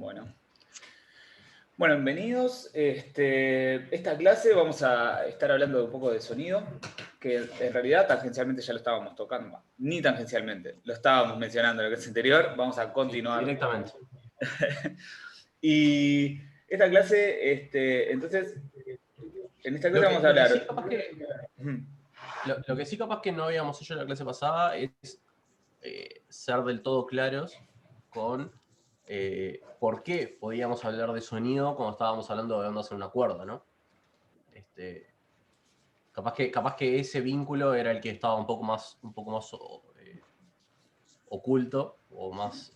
Bueno, bienvenidos. Esta clase vamos a estar hablando un poco de sonido, que en realidad tangencialmente ya lo estábamos tocando. Ni tangencialmente, lo estábamos mencionando en la clase anterior. Vamos a continuar. Directamente. Y esta clase, entonces, en esta clase vamos a hablar. Lo que sí capaz que no habíamos hecho en la clase pasada es ser del todo claros con por qué podíamos hablar de sonido cuando estábamos hablando de ondas en una cuerda, ¿no? Capaz que ese vínculo era el que estaba un poco más oculto o más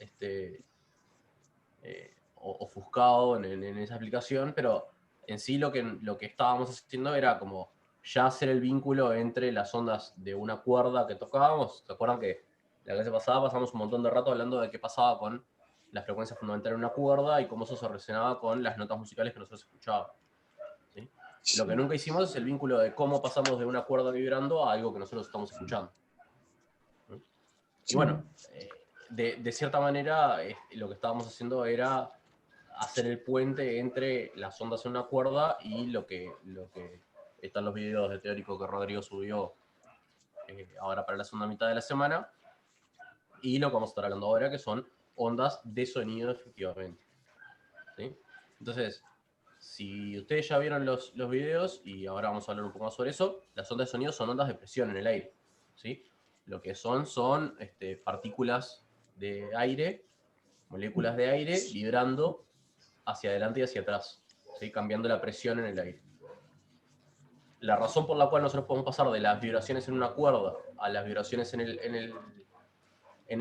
ofuscado en esa aplicación, pero en sí lo que estábamos haciendo era como ya hacer el vínculo entre las ondas de una cuerda que tocábamos. ¿Se acuerdan que la clase pasada pasamos un montón de rato hablando de qué pasaba con la frecuencia fundamental en una cuerda y cómo eso se relacionaba con las notas musicales que nosotros escuchábamos? ¿Sí? Sí. Lo que nunca hicimos es el vínculo de cómo pasamos de una cuerda vibrando a algo que nosotros estamos escuchando. ¿Sí? Y bueno, de cierta manera lo que estábamos haciendo era hacer el puente entre las ondas en una cuerda y lo que están los videos de teórico que Rodrigo subió ahora para la segunda mitad de la semana, y lo que vamos a estar hablando ahora, que son ondas de sonido efectivamente. ¿Sí? Entonces, si ustedes ya vieron los videos, y ahora vamos a hablar un poco más sobre eso, las ondas de sonido son ondas de presión en el aire. ¿Sí? Lo que son partículas de aire, moléculas de aire, vibrando hacia adelante y hacia atrás, ¿sí? Cambiando la presión en el aire. La razón por la cual nosotros podemos pasar de las vibraciones en una cuerda a las vibraciones en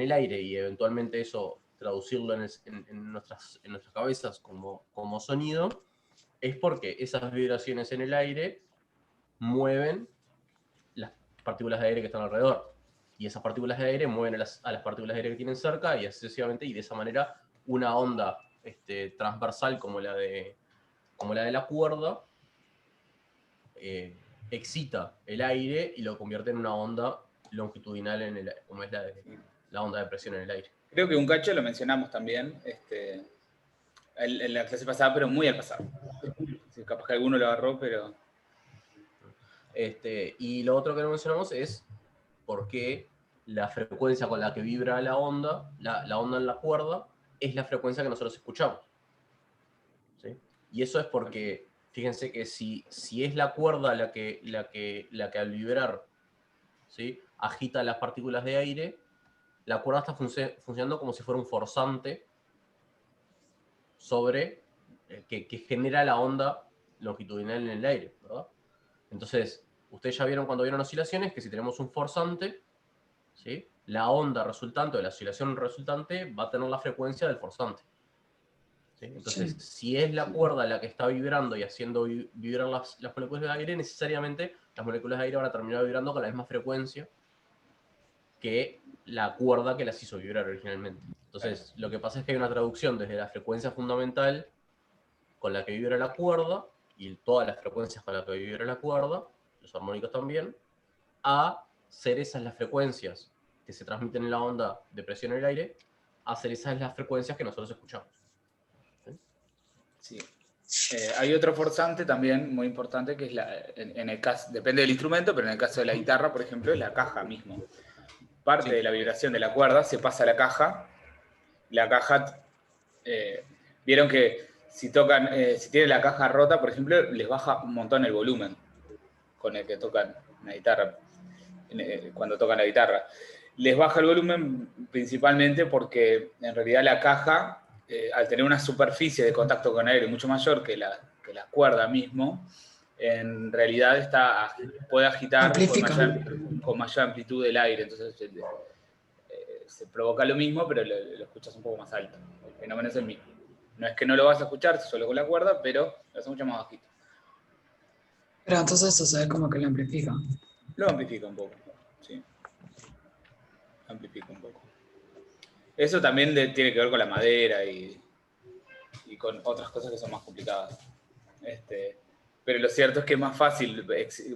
el aire y eventualmente eso traducirlo en nuestras cabezas como sonido, es porque esas vibraciones en el aire mueven las partículas de aire que están alrededor. Y esas partículas de aire mueven a las partículas de aire que tienen cerca, y así sucesivamente, y de esa manera una onda transversal como la de la cuerda excita el aire y lo convierte en una onda longitudinal como es la onda de presión en el aire. Creo que un cacho lo mencionamos también en la clase pasada, pero muy al pasado. Sí, capaz que alguno lo agarró, pero... Y lo otro que no mencionamos es por qué la frecuencia con la que vibra la onda en la cuerda, es la frecuencia que nosotros escuchamos. ¿Sí? Y eso es porque, fíjense que si es la cuerda la que al vibrar, ¿sí?, agita las partículas de aire, la cuerda está funcionando como si fuera un forzante sobre que genera la onda longitudinal en el aire, ¿verdad? Entonces, ustedes ya vieron cuando vieron oscilaciones que si tenemos un forzante, ¿sí?, la onda resultante o la oscilación resultante va a tener la frecuencia del forzante. ¿Sí? Entonces, si es la cuerda la que está vibrando y haciendo vibrar las moléculas de aire, necesariamente las moléculas de aire van a terminar vibrando con la misma frecuencia que la cuerda que las hizo vibrar originalmente. Entonces, lo que pasa es que hay una traducción desde la frecuencia fundamental con la que vibra la cuerda, y todas las frecuencias con las que vibra la cuerda, los armónicos también, a ser esas las frecuencias que se transmiten en la onda de presión en el aire, a ser esas las frecuencias que nosotros escuchamos. Sí. Hay otro forzante también muy importante, que es en el caso, depende del instrumento, pero en el caso de la guitarra, por ejemplo, es la caja mismo. Parte de la vibración de la cuerda se pasa a la caja. La caja, vieron que si tienen la caja rota, por ejemplo, les baja un montón el volumen con el que tocan la guitarra, cuando tocan la guitarra. Les baja el volumen principalmente porque en realidad la caja, al tener una superficie de contacto con el aire mucho mayor que la cuerda mismo, en realidad puede agitar con mayor amplitud el aire. Entonces se provoca lo mismo, pero lo escuchas un poco más alto. El fenómeno es el mismo. No es que no lo vas a escuchar solo con la cuerda, pero lo escuchas más bajito. Pero entonces eso es como que lo amplifica. Lo amplifica un poco, sí. Amplifica un poco. Eso también tiene que ver con la madera y con otras cosas que son más complicadas. Pero lo cierto es que es más fácil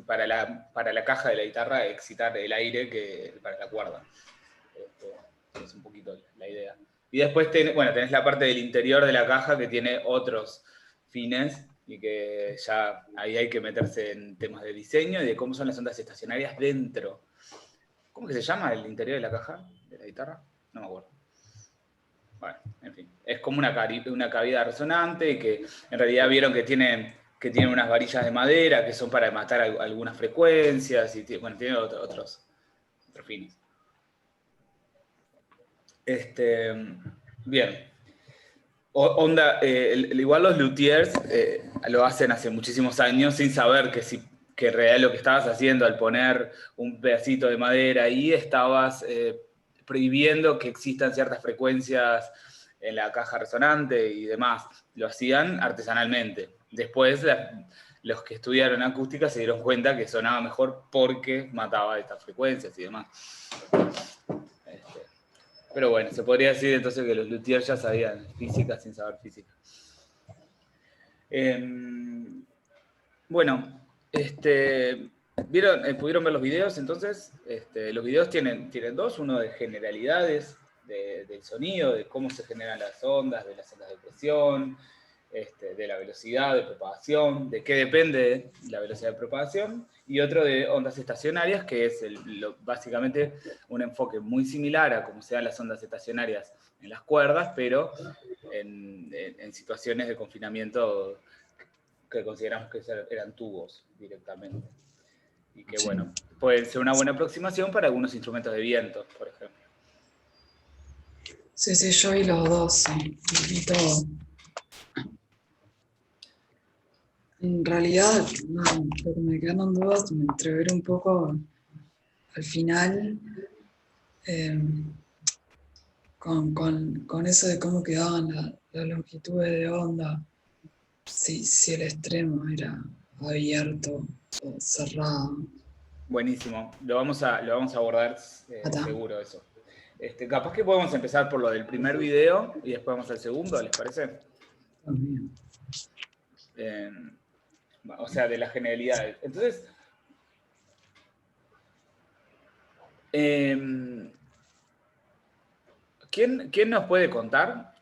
para la caja de la guitarra excitar el aire que para la cuerda. Es un poquito la idea. Y después tenés la parte del interior de la caja que tiene otros fines y que ya ahí hay que meterse en temas de diseño y de cómo son las ondas estacionarias dentro. ¿Cómo que se llama el interior de la caja de la guitarra? No me acuerdo. Bueno, en fin. Es como una cavidad resonante que en realidad vieron que tiene unas varillas de madera que son para matar algunas frecuencias y tiene otros fines. Bien. Igual los luthiers lo hacen hace muchísimos años sin saber que en realidad lo que estabas haciendo al poner un pedacito de madera ahí, estabas prohibiendo que existan ciertas frecuencias en la caja resonante y demás. Lo hacían artesanalmente. Después los que estudiaron acústica se dieron cuenta que sonaba mejor porque mataba estas frecuencias y demás. Pero bueno, se podría decir entonces que los luthiers ya sabían física sin saber física. Bueno, ¿pudieron ver los videos entonces? Los videos tienen dos, uno de generalidades del sonido, de cómo se generan las ondas, de las ondas de presión, de la velocidad de propagación, de qué depende la velocidad de propagación, y otro de ondas estacionarias, que es básicamente un enfoque muy similar a cómo se dan las ondas estacionarias en las cuerdas, pero en situaciones de confinamiento que consideramos que eran tubos directamente. Y que, bueno, pueden ser una buena aproximación para algunos instrumentos de viento, por ejemplo. Sí, yo vi los dos, sí, vi todo. En realidad, no, lo que me quedan dudas, me entrever un poco al final con eso de cómo quedaban las longitudes de onda, si el extremo era abierto o cerrado. Buenísimo, lo vamos a abordar seguro eso. Capaz que podemos empezar por lo del primer video y después vamos al segundo, ¿les parece? También. O sea, de las generalidades. Entonces, ¿quién nos puede contar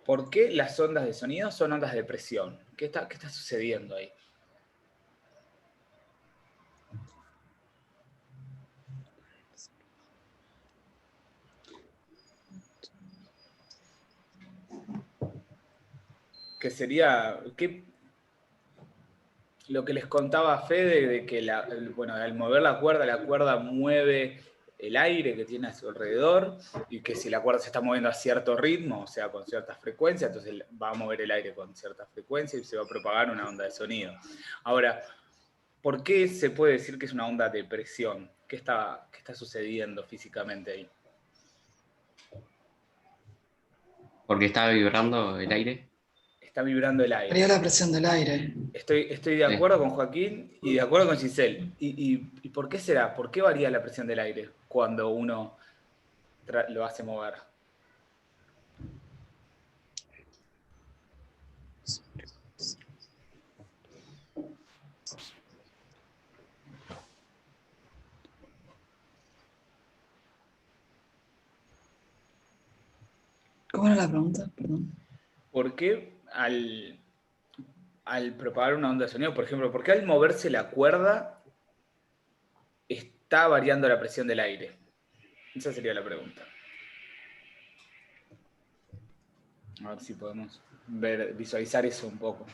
por qué las ondas de sonido son ondas de presión? ¿Qué está sucediendo ahí? Que sería lo que les contaba Fede, de que al mover la cuerda mueve el aire que tiene a su alrededor, y que si la cuerda se está moviendo a cierto ritmo, o sea, con cierta frecuencia, entonces va a mover el aire con cierta frecuencia y se va a propagar una onda de sonido. Ahora, ¿por qué se puede decir que es una onda de presión? ¿Qué está sucediendo físicamente ahí? Porque está vibrando el aire. Está vibrando el aire. Varía la presión del aire. Estoy de acuerdo con Joaquín y de acuerdo con Giselle. ¿Y por qué será? ¿Por qué varía la presión del aire cuando uno lo hace mover? ¿Cómo era la pregunta? Perdón. ¿Por qué al propagar una onda de sonido, por ejemplo, por qué al moverse la cuerda está variando la presión del aire? Esa sería la pregunta. A ver si podemos visualizar eso un poco.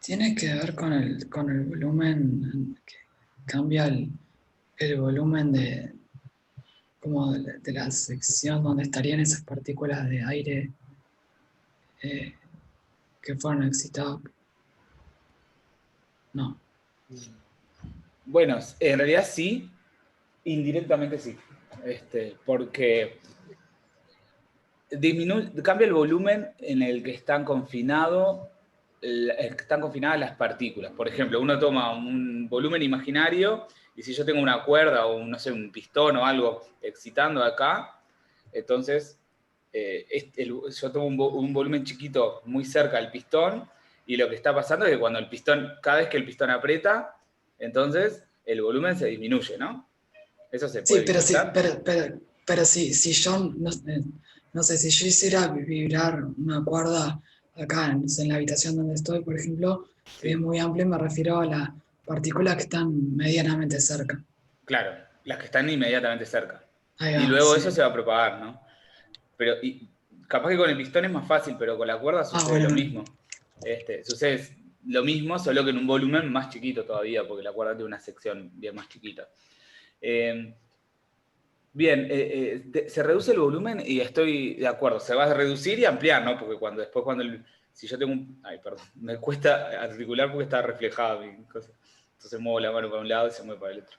Tiene que ver con el volumen, que cambia el volumen de la sección donde estarían esas partículas de aire que fueron excitadas. No. Bueno, en realidad sí, indirectamente sí. Porque cambia el volumen en el que están confinadas las partículas. Por ejemplo, uno toma un volumen imaginario y si yo tengo una cuerda o no sé, un pistón o algo excitando acá, entonces yo tomo un volumen chiquito muy cerca del pistón y lo que está pasando es que cada vez que el pistón aprieta, entonces el volumen se disminuye, ¿no? Eso se Sí, puede pero sí, visualizar. pero sí, si yo, no sé, si yo hiciera vibrar una cuerda acá, no sé, en la habitación donde estoy, por ejemplo, que es Sí, muy amplio, me refiero a las partículas que están medianamente cerca. claro, las que están inmediatamente cerca. Ahí Y va, luego eso sí. se va a propagar, ¿no? Pero capaz que con el pistón es más fácil, pero con la cuerda Ah, sucede lo bueno, mismo. Sucede lo mismo, solo que en un volumen más chiquito todavía, porque la cuerda tiene una sección bien más chiquita. Eh, Bien, se reduce el volumen y estoy de acuerdo, se va a reducir y ampliar, ¿no? Porque si yo tengo ay, perdón, me cuesta articular porque está reflejada mi cosa. Entonces muevo la mano para un lado y se mueve para el otro.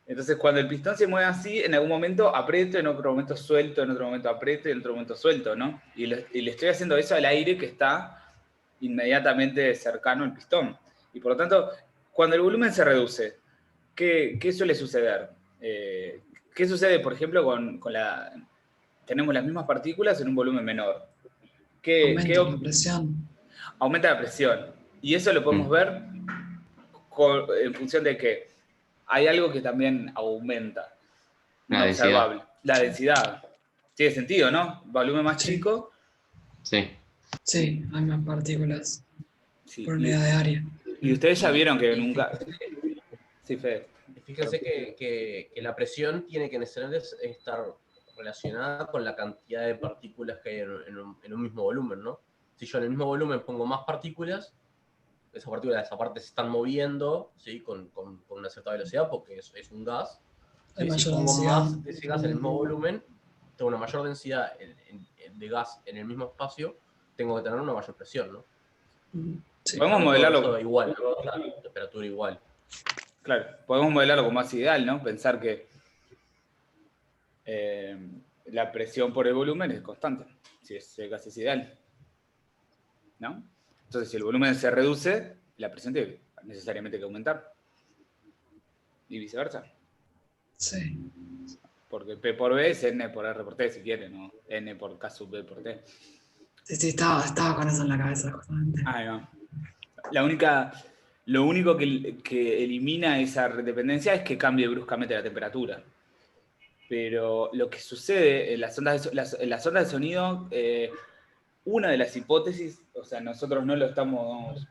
Entonces cuando el pistón se mueve así, en algún momento aprieto, en otro momento suelto, en otro momento aprieto y en otro momento suelto, ¿no? Y le estoy haciendo eso al aire que está inmediatamente cercano al pistón. Y por lo tanto, cuando el volumen se reduce, ¿qué suele suceder? ¿Qué sucede, por ejemplo, tenemos las mismas partículas en un volumen menor? ¿Qué aumenta la presión. aumenta la presión? Y eso lo podemos Mm. ver en función de que hay algo que también aumenta, La no densidad. observable, la densidad. Tiene sentido, ¿no? Volumen más Sí, chico, Sí. sí, hay más partículas sí. por unidad de área. Y ustedes ya vieron que Y nunca... Sí, Fede. fíjense que la presión tiene que necesariamente estar relacionada con la cantidad de partículas que hay en un mismo volumen, ¿no? Si yo en el mismo volumen pongo más partículas, esas partículas aparte se están moviendo, ¿sí? Con una cierta velocidad porque es un gas. Hay ¿Sí? Si mayor pongo densidad. más de ese gas en el mismo volumen, tengo una mayor densidad de gas en el mismo espacio, tengo que tener una mayor presión, ¿no? Sí, Podemos Para todo modelarlo, eso igual, ¿no? La temperatura igual. claro, podemos modelarlo como más ideal, ¿no? Pensar que eh, la presión por el volumen es constante, si el gas es ideal, ¿no? Entonces, si el volumen se reduce, la presión tiene necesariamente que aumentar, y viceversa. sí. Porque P por B es N por R por T, si quieren, ¿no? N por K sub B por T. Sí, sí, estaba con eso en la cabeza justamente. Ahí va. Lo único que elimina esa dependencia es que cambie bruscamente la temperatura. Pero lo que sucede en las ondas de sonido, una de las hipótesis, o sea, nosotros no lo estamos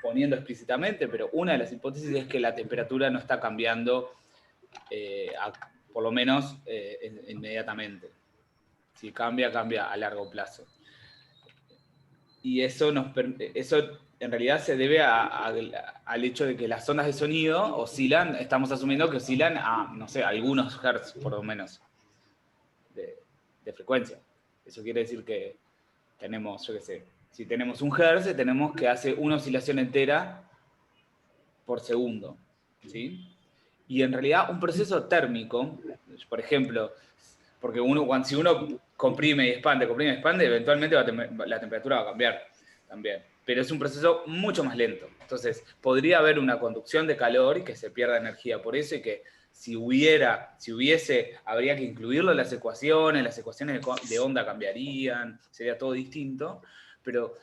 poniendo explícitamente, pero una de las hipótesis es que la temperatura no está cambiando, por lo menos inmediatamente. Si cambia, cambia a largo plazo. Y eso en realidad se debe al hecho de que las ondas de sonido oscilan, estamos asumiendo que oscilan a, no sé, algunos hertz por lo menos de frecuencia. Eso quiere decir que tenemos, yo qué sé, si tenemos un hertz, tenemos que hace una oscilación entera por segundo, ¿sí? Y en realidad un proceso térmico, por ejemplo, porque si uno comprime y expande, eventualmente la temperatura va a cambiar también. Pero es un proceso mucho más lento. Entonces, podría haber una conducción de calor y que se pierda energía por eso y que si hubiese, habría que incluirlo en las ecuaciones de onda cambiarían, sería todo distinto, pero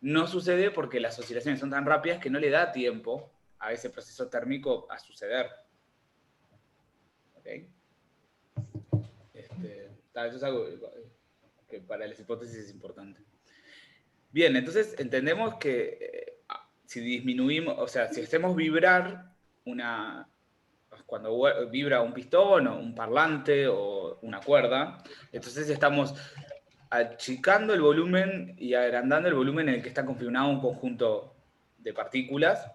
no sucede porque las oscilaciones son tan rápidas que no le da tiempo a ese proceso térmico a suceder. ¿Okay? Eso es algo que para las hipótesis es importante. Bien, entonces entendemos que si disminuimos, o sea, si hacemos vibrar cuando vibra un pistón o un parlante o una cuerda, entonces estamos achicando el volumen y agrandando el volumen en el que está configurado un conjunto de partículas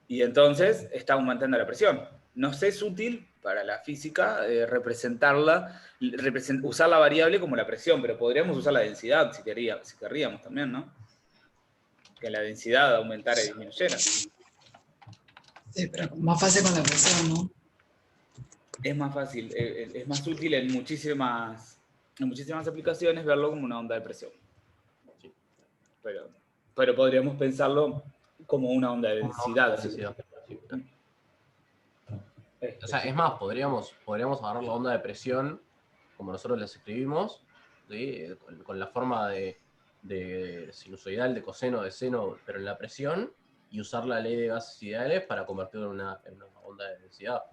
y entonces está aumentando la presión. Nos es útil para la física usar la variable como la presión, pero podríamos usar la densidad si querríamos también, ¿no? Que la densidad aumentara y disminuyera. Sí, pero más fácil con la presión, ¿no? Es más fácil, es más útil en muchísimas aplicaciones verlo como una onda de presión. Sí. Pero podríamos pensarlo como una onda de Como una onda densidad. de densidad. Sí, claro. Este, O sea, es más, podríamos agarrar la onda de presión, como nosotros las escribimos, ¿sí? Con la forma de sinusoidal, de coseno, de seno, pero en la presión, y usar la ley de gases ideales para convertirlo en una onda de densidad.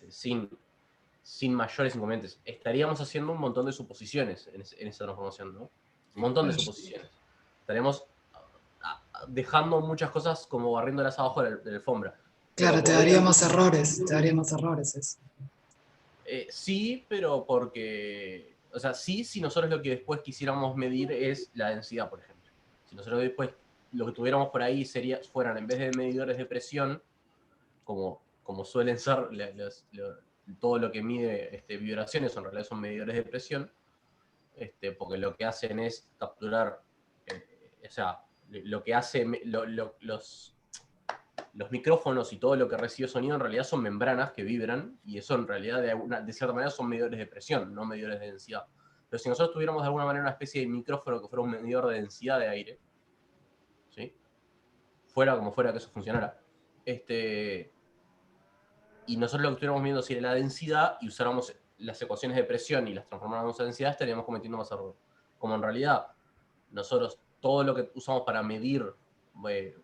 Sin mayores inconvenientes. Estaríamos haciendo un montón de suposiciones en esa transformación, ¿no? Un montón de suposiciones. Estaríamos dejando muchas cosas como barriéndolas abajo de la alfombra. Claro, te daríamos errores eso. Sí, pero porque... O sea, sí, si nosotros lo que después quisiéramos medir es la densidad, por ejemplo. Si nosotros después lo que tuviéramos por ahí fueran, en vez de medidores de presión, como suelen ser todo lo que mide vibraciones, en realidad son medidores de presión, porque lo que hacen es capturar, o sea, lo que hace los micrófonos y todo lo que recibe sonido en realidad son membranas que vibran, y eso en realidad de cierta manera son medidores de presión, no medidores de densidad. Pero si nosotros tuviéramos de alguna manera una especie de micrófono que fuera un medidor de densidad de aire, ¿sí? Fuera como fuera que eso funcionara, y nosotros lo que estuviéramos viendo si era la densidad y usáramos las ecuaciones de presión y las transformáramos a densidad, estaríamos cometiendo más error. Como en realidad nosotros todo lo que usamos para medir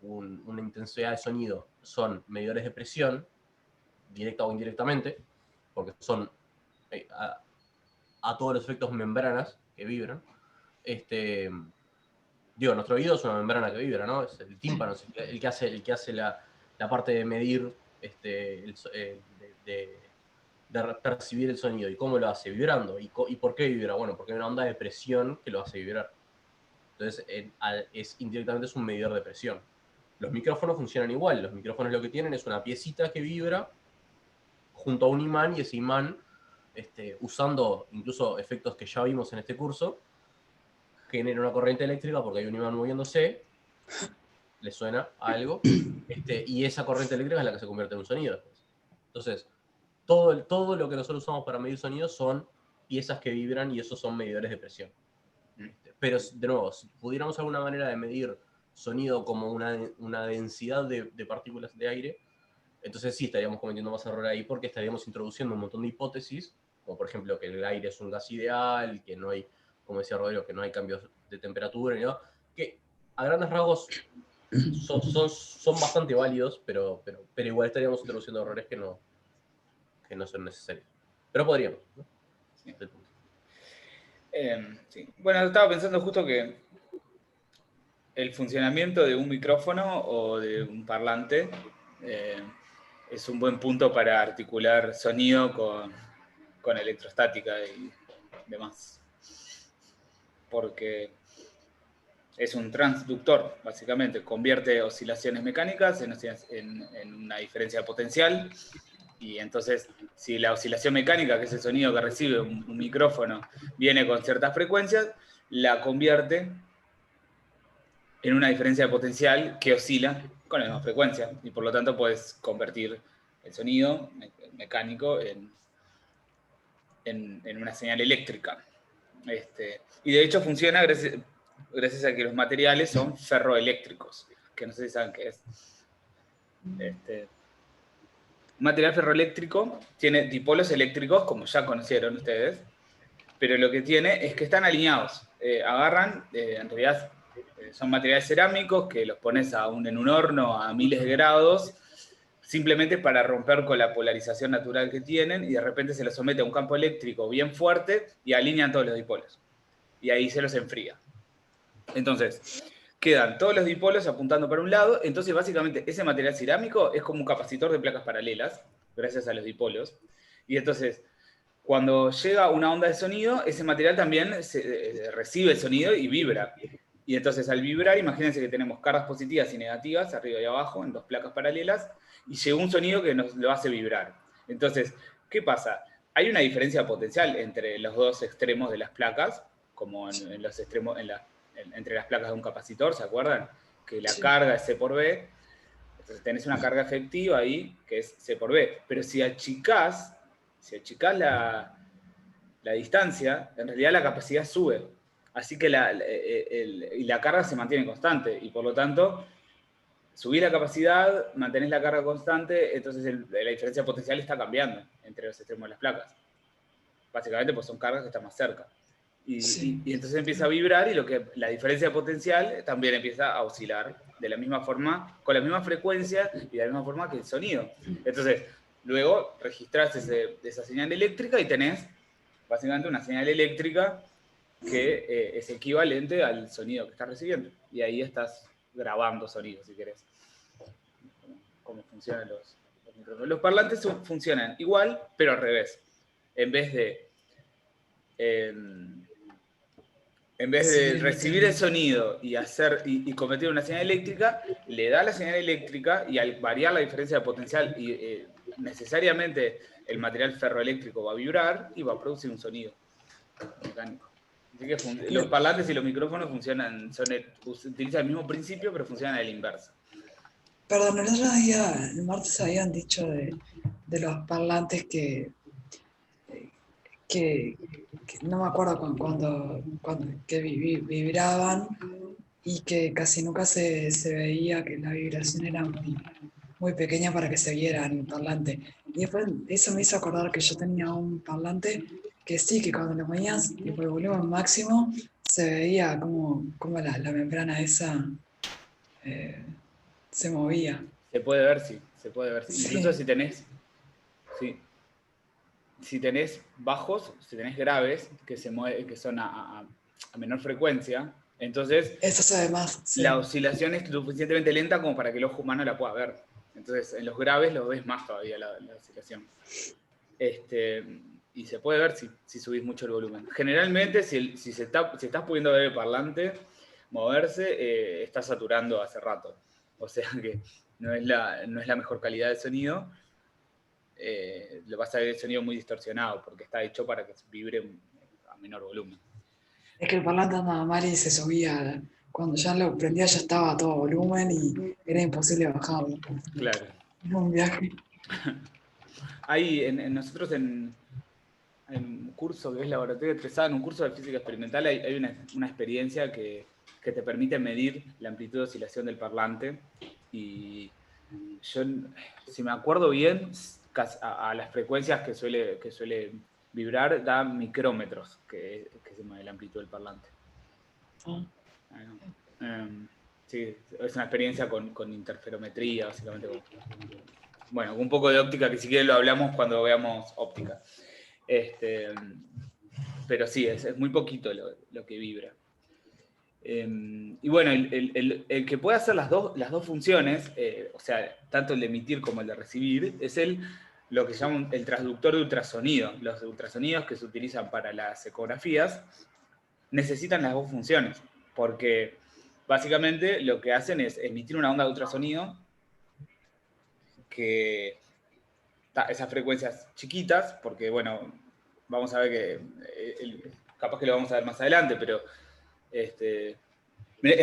una intensidad de sonido son medidores de presión, directa o indirectamente, porque son a todos los efectos membranas que vibran. Nuestro oído es una membrana que vibra, ¿no? Es el tímpano, es el que hace la parte de medir, de percibir el sonido. ¿Y cómo lo hace? Vibrando. ¿Y por qué vibra? Bueno, porque hay una onda de presión que lo hace vibrar. Entonces, indirectamente es un medidor de presión. Los micrófonos funcionan igual. Los micrófonos lo que tienen es una piecita que vibra junto a un imán, y ese imán, usando incluso efectos que ya vimos en este curso, genera una corriente eléctrica porque hay un imán moviéndose, le suena a algo, y esa corriente eléctrica es la que se convierte en un sonido después. Entonces, todo lo que nosotros usamos para medir sonido son piezas que vibran, y esos son medidores de presión. Pero, de nuevo, si pudiéramos alguna manera de medir sonido como una densidad de partículas de aire, entonces sí estaríamos cometiendo más error ahí, porque estaríamos introduciendo un montón de hipótesis, como por ejemplo que el aire es un gas ideal, que no hay, como decía Rodrigo, que no hay cambios de temperatura, ¿no? Que a grandes rasgos son bastante válidos, pero igual estaríamos introduciendo errores que no son necesarios. Pero podríamos, ¿no? Sí. Sí. Bueno, estaba pensando justo que el funcionamiento de un micrófono o de un parlante es un buen punto para articular sonido con electrostática y demás. Porque es un transductor, básicamente. Convierte oscilaciones mecánicas en una diferencia potencial. Y entonces, si la oscilación mecánica, que es el sonido que recibe un micrófono, viene con ciertas frecuencias, la convierte en una diferencia potencial que oscila con la misma frecuencia. Y por lo tanto, puedes convertir el sonido mecánico en una señal eléctrica. Y de hecho funciona gracias a que los materiales son ferroeléctricos, que no sé si saben qué es. Un material ferroeléctrico tiene dipolos eléctricos, como ya conocieron ustedes, pero lo que tiene es que están alineados. Agarran, en realidad son materiales cerámicos que los pones en un horno a miles de grados, simplemente para romper con la polarización natural que tienen, y de repente se los somete a un campo eléctrico bien fuerte y alinean todos los dipolos. Y ahí se los enfría. Entonces, quedan todos los dipolos apuntando para un lado. Entonces, básicamente, ese material cerámico es como un capacitor de placas paralelas, gracias a los dipolos. Y entonces, cuando llega una onda de sonido, ese material también recibe el sonido y vibra. Y entonces, al vibrar, imagínense que tenemos cargas positivas y negativas, arriba y abajo, en dos placas paralelas, y llegó un sonido que nos lo hace vibrar. Entonces, ¿qué pasa? Hay una diferencia potencial entre los dos extremos de las placas, como en los extremos, entre las placas de un capacitor, ¿se acuerdan? Que la carga es C por B. Entonces tenés una carga efectiva ahí, que es C por B. Pero si achicás la distancia, en realidad la capacidad sube. Así que la carga se mantiene constante. Y por lo tanto, subís la capacidad, mantenés la carga constante, entonces la diferencia potencial está cambiando entre los extremos de las placas. Básicamente, pues son cargas que están más cerca. Y entonces empieza a vibrar, y la diferencia potencial también empieza a oscilar de la misma forma, con la misma frecuencia y de la misma forma que el sonido. Entonces, luego registrás esa señal eléctrica y tenés básicamente una señal eléctrica que es equivalente al sonido que estás recibiendo. Y ahí estás grabando sonido, si querés. Cómo funcionan los micrófonos. Los parlantes funcionan igual, pero al revés. En vez de recibir el sonido y convertir una señal eléctrica, le da la señal eléctrica y al variar la diferencia de potencial, necesariamente el material ferroeléctrico va a vibrar y va a producir un sonido mecánico. Así que los parlantes y los micrófonos funcionan, utilizan el mismo principio, pero funcionan a la inversa. Perdón, el otro día, el martes, habían dicho de los parlantes que no me acuerdo que vibraban y que casi nunca se veía, que la vibración era muy pequeña para que se viera en el parlante. Y después eso me hizo acordar que yo tenía un parlante que sí, que cuando lo ponías y por el volumen máximo se veía como la membrana esa se movía. Se puede ver, sí, se puede ver. Sí. Sí. Incluso si tenés bajos, si tenés graves, que son a menor frecuencia, entonces Eso se ve más. Sí. la oscilación es lo suficientemente lenta como para que el ojo humano la pueda ver. Entonces en los graves lo ves más todavía la oscilación. Y se puede ver si subís mucho el volumen. Generalmente, si estás pudiendo ver el parlante moverse, está saturando hace rato. O sea que no es la mejor calidad de sonido. Le vas a ver el sonido muy distorsionado porque está hecho para que vibre a menor volumen. Es que el parlante andaba mal y se subía. Cuando ya lo prendía ya estaba a todo volumen y era imposible bajarlo. Claro. Era un viaje. Hay nosotros en un curso que es Laboratorio de Tresada, en un curso de física experimental, hay una experiencia que te permite medir la amplitud de oscilación del parlante. Y yo, si me acuerdo bien, a las frecuencias que suele vibrar, da micrómetros, que se mueve la amplitud del parlante. Sí, es una experiencia con interferometría, básicamente. Bueno, un poco de óptica, que si quieren lo hablamos cuando veamos óptica. Pero sí, es muy poquito lo que vibra. Y bueno, el que puede hacer las dos funciones, o sea, tanto el de emitir como el de recibir, es lo que llaman el transductor de ultrasonido. Los ultrasonidos que se utilizan para las ecografías necesitan las dos funciones, porque básicamente lo que hacen es emitir una onda de ultrasonido que esas frecuencias chiquitas, porque bueno, vamos a ver que capaz que lo vamos a ver más adelante, pero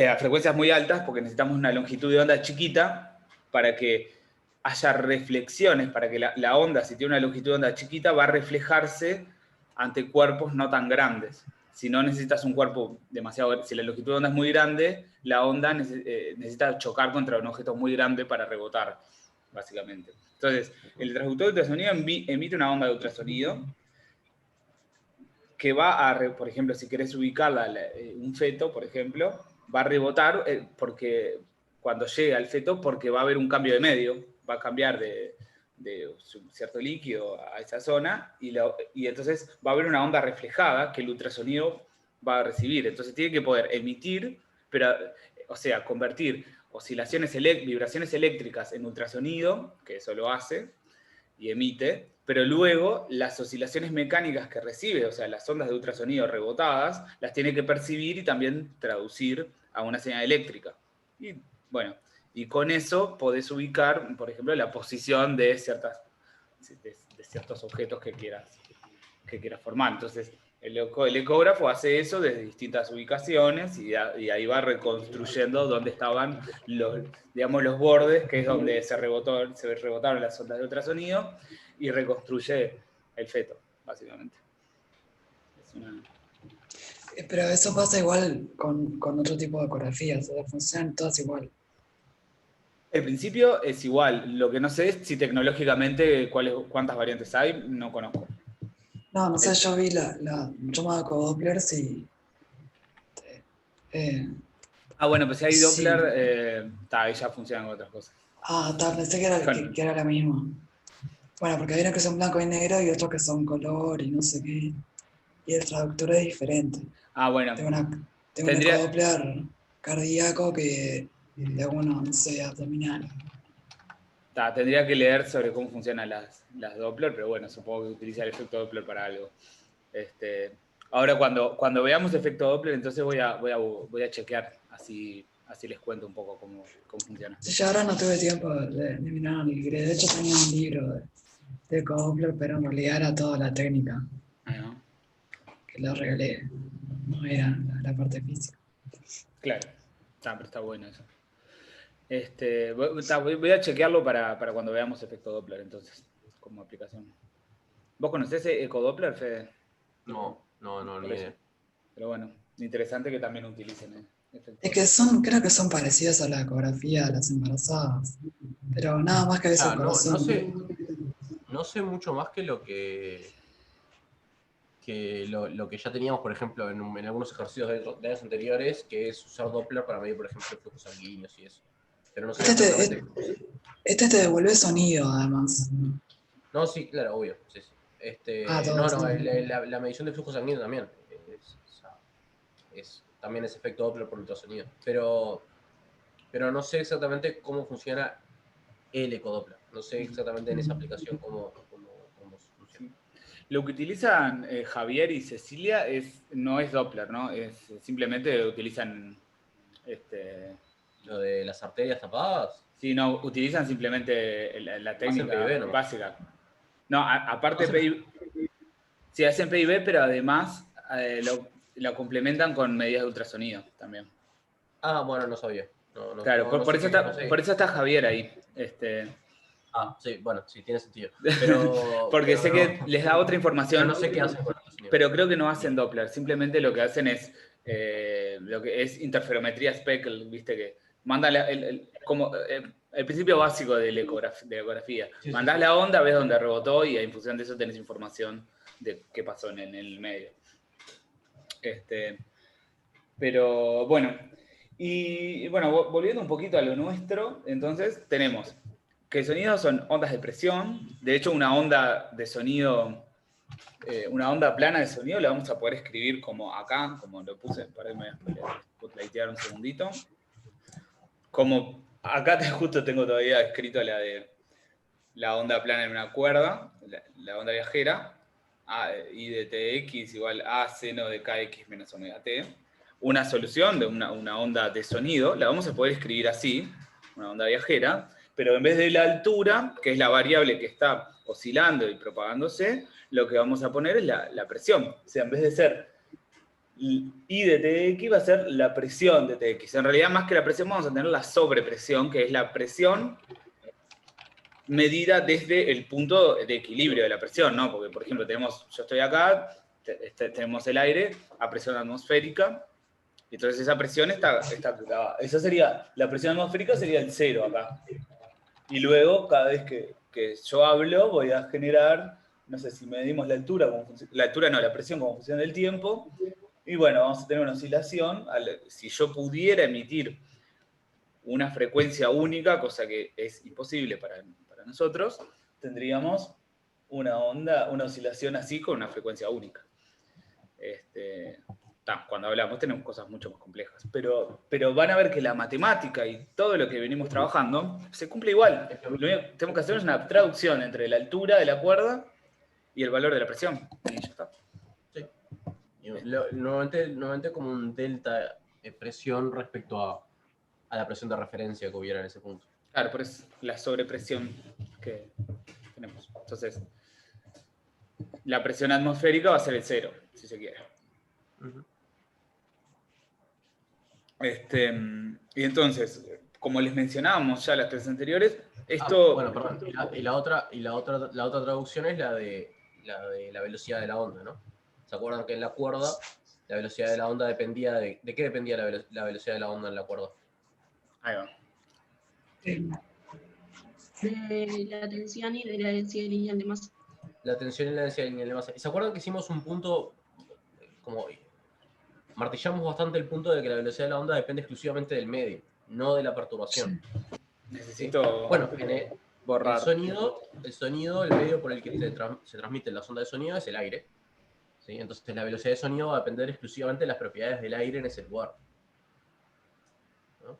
a frecuencias muy altas, porque necesitamos una longitud de onda chiquita para que haya reflexiones, para que la onda, si tiene una longitud de onda chiquita, va a reflejarse ante cuerpos no tan grandes. Si no necesitas un cuerpo demasiado, si la longitud de onda es muy grande, la onda necesita chocar contra un objeto muy grande para rebotar, básicamente. Entonces, el transductor de ultrasonido emite una onda de ultrasonido que va por ejemplo, si querés ubicarla, un feto, por ejemplo, va a rebotar porque cuando llega al feto, porque va a haber un cambio de medio, va a cambiar de cierto líquido a esa zona, y entonces va a haber una onda reflejada que el ultrasonido va a recibir. Entonces tiene que poder emitir, o sea, convertir vibraciones eléctricas en ultrasonido, que eso lo hace, y emite, pero luego las oscilaciones mecánicas que recibe, o sea, las ondas de ultrasonido rebotadas, las tiene que percibir y también traducir a una señal eléctrica. Y bueno, y con eso podés ubicar, por ejemplo, la posición de ciertos objetos que quieras formar. Entonces, el ecógrafo hace eso desde distintas ubicaciones y ahí va reconstruyendo dónde estaban los bordes, que es donde se rebotaron las ondas de ultrasonido, y reconstruye el feto, básicamente. Pero eso pasa igual con otro tipo de ecografías, o sea, funcionan todas igual. El principio es igual. Lo que no sé es si tecnológicamente cuántas variantes hay, no conozco. No sé, yo vi la llamada con Dopplers y Ah, bueno, pues si hay Sí. Doppler, ahí ya funcionan con otras cosas. Ah, pensé que era, que era la misma. Bueno, porque hay unos que son blanco y negro y otros que son color y no sé qué. Y el traductor es diferente. Ah, bueno. Tengo un Tendría, ecodoppler cardíaco que de uno, no sé, abdominal. tendría que leer sobre cómo funcionan las Doppler, pero bueno, supongo que utiliza el efecto Doppler para algo. Ahora, cuando veamos efecto Doppler, entonces voy a chequear, así les cuento un poco cómo funciona. Sí, yo ahora no tuve tiempo de mirar ni leer. De hecho, tenía un libro de ecodoppler, pero en realidad era toda la técnica ¿No? que lo regalé. No era la parte física. Claro, pero está bueno eso. Voy a chequearlo para cuando veamos efecto Doppler, entonces, como aplicación. ¿Vos conocés ecodoppler, Fede? No, Por ni eso. idea. Pero bueno, interesante que también utilicen efecto Es que Doppler. creo que son parecidas a la ecografía de las embarazadas. Pero nada más que eso, Ah, no corazón. sé mucho más que lo que ya teníamos, por ejemplo, en algunos ejercicios de años anteriores, que es usar Doppler para medir, por ejemplo, flujos sanguíneos y eso. Pero no sé exactamente. Este te devuelve sonido, además. No, sí, claro, obvio. Sí, sí. Todo esto. La medición de flujo sanguíneo también. También es efecto Doppler por ultrasonido. Pero no sé exactamente cómo funciona el ecodoppler. No sé exactamente en esa aplicación cómo funciona. Sí. Lo que utilizan Javier y Cecilia no es Doppler, ¿no? Simplemente utilizan Lo de las arterias tapadas. sí, no, utilizan simplemente la Hacen técnica PIB nomás. básica. No, aparte Hacen- PIB, sí hacen PIB, pero además lo complementan con medidas de ultrasonido también. Ah, bueno, no sabía. Claro, No sé qué. No por sé. eso está Javier ahí. Ah, sí, bueno, sí, tiene sentido. Pero, Porque sé que les da otra pero no información, sé qué hacen con el ultrasonido. pero creo que no hacen Doppler. Simplemente lo que hacen es lo que es interferometría speckle, viste que manda el principio básico de la ecografía. Sí, sí, Mandás sí. la onda, ves dónde rebotó y en función de eso tenés información de qué pasó en el medio. Pero bueno, y bueno, volviendo un poquito a lo nuestro, entonces tenemos que sonidos son ondas de presión. De hecho, una onda de sonido, una onda plana de sonido la vamos a poder escribir como acá, como lo puse, para que me voy a spotlightear un segundito. Como acá justo tengo todavía escrito la onda plana en una cuerda, la onda viajera, I de Tx igual a seno de Kx menos omega t. Una solución de una onda de sonido, la vamos a poder escribir así, una onda viajera, pero en vez de la altura, que es la variable que está oscilando y propagándose, lo que vamos a poner es la presión. O sea, en vez de ser I de Tx va a ser la presión de Tx. En realidad, más que la presión, vamos a tener la sobrepresión, que es la presión medida desde el punto de equilibrio de la presión, ¿no? Porque, por ejemplo, yo estoy acá, tenemos el aire a presión atmosférica, y entonces esa presión está esa sería, la presión atmosférica sería el cero acá. Y luego, cada vez que yo hablo, voy a generar, no sé si medimos la altura, la presión como función del tiempo, y bueno, vamos a tener una oscilación. Si yo pudiera emitir una frecuencia única, cosa que es imposible para nosotros, tendríamos una oscilación así con una frecuencia única. Cuando hablamos tenemos cosas mucho más complejas, pero van a ver que la matemática y todo lo que venimos trabajando se cumple igual. Lo único que tenemos que hacer es una traducción entre la altura de la cuerda y el valor de la presión. Y ya está. Sí. Normalmente como un delta de presión respecto a la presión de referencia que hubiera en ese punto. Claro, por eso la sobrepresión que tenemos. Entonces, la presión atmosférica va a ser el cero, si se quiere. Uh-huh. Y entonces, como les mencionábamos ya las clases anteriores, esto... Bueno, perdón. Y la otra traducción es la de la velocidad de la onda, ¿no? ¿Se acuerdan que en la cuerda la velocidad de la onda dependía de qué dependía la velocidad de la onda en la cuerda? Ahí va. De la tensión y de la densidad lineal de masa. La tensión y la densidad lineal de masa. ¿Y se acuerdan que hicimos un punto como martillamos bastante el punto de que la velocidad de la onda depende exclusivamente del medio, no de la perturbación. Necesito Bueno, en el borrar. sonido, el medio por el que se transmite la sonda de sonido es el aire. ¿Sí? Entonces la velocidad de sonido va a depender exclusivamente de las propiedades del aire en ese lugar. ¿No?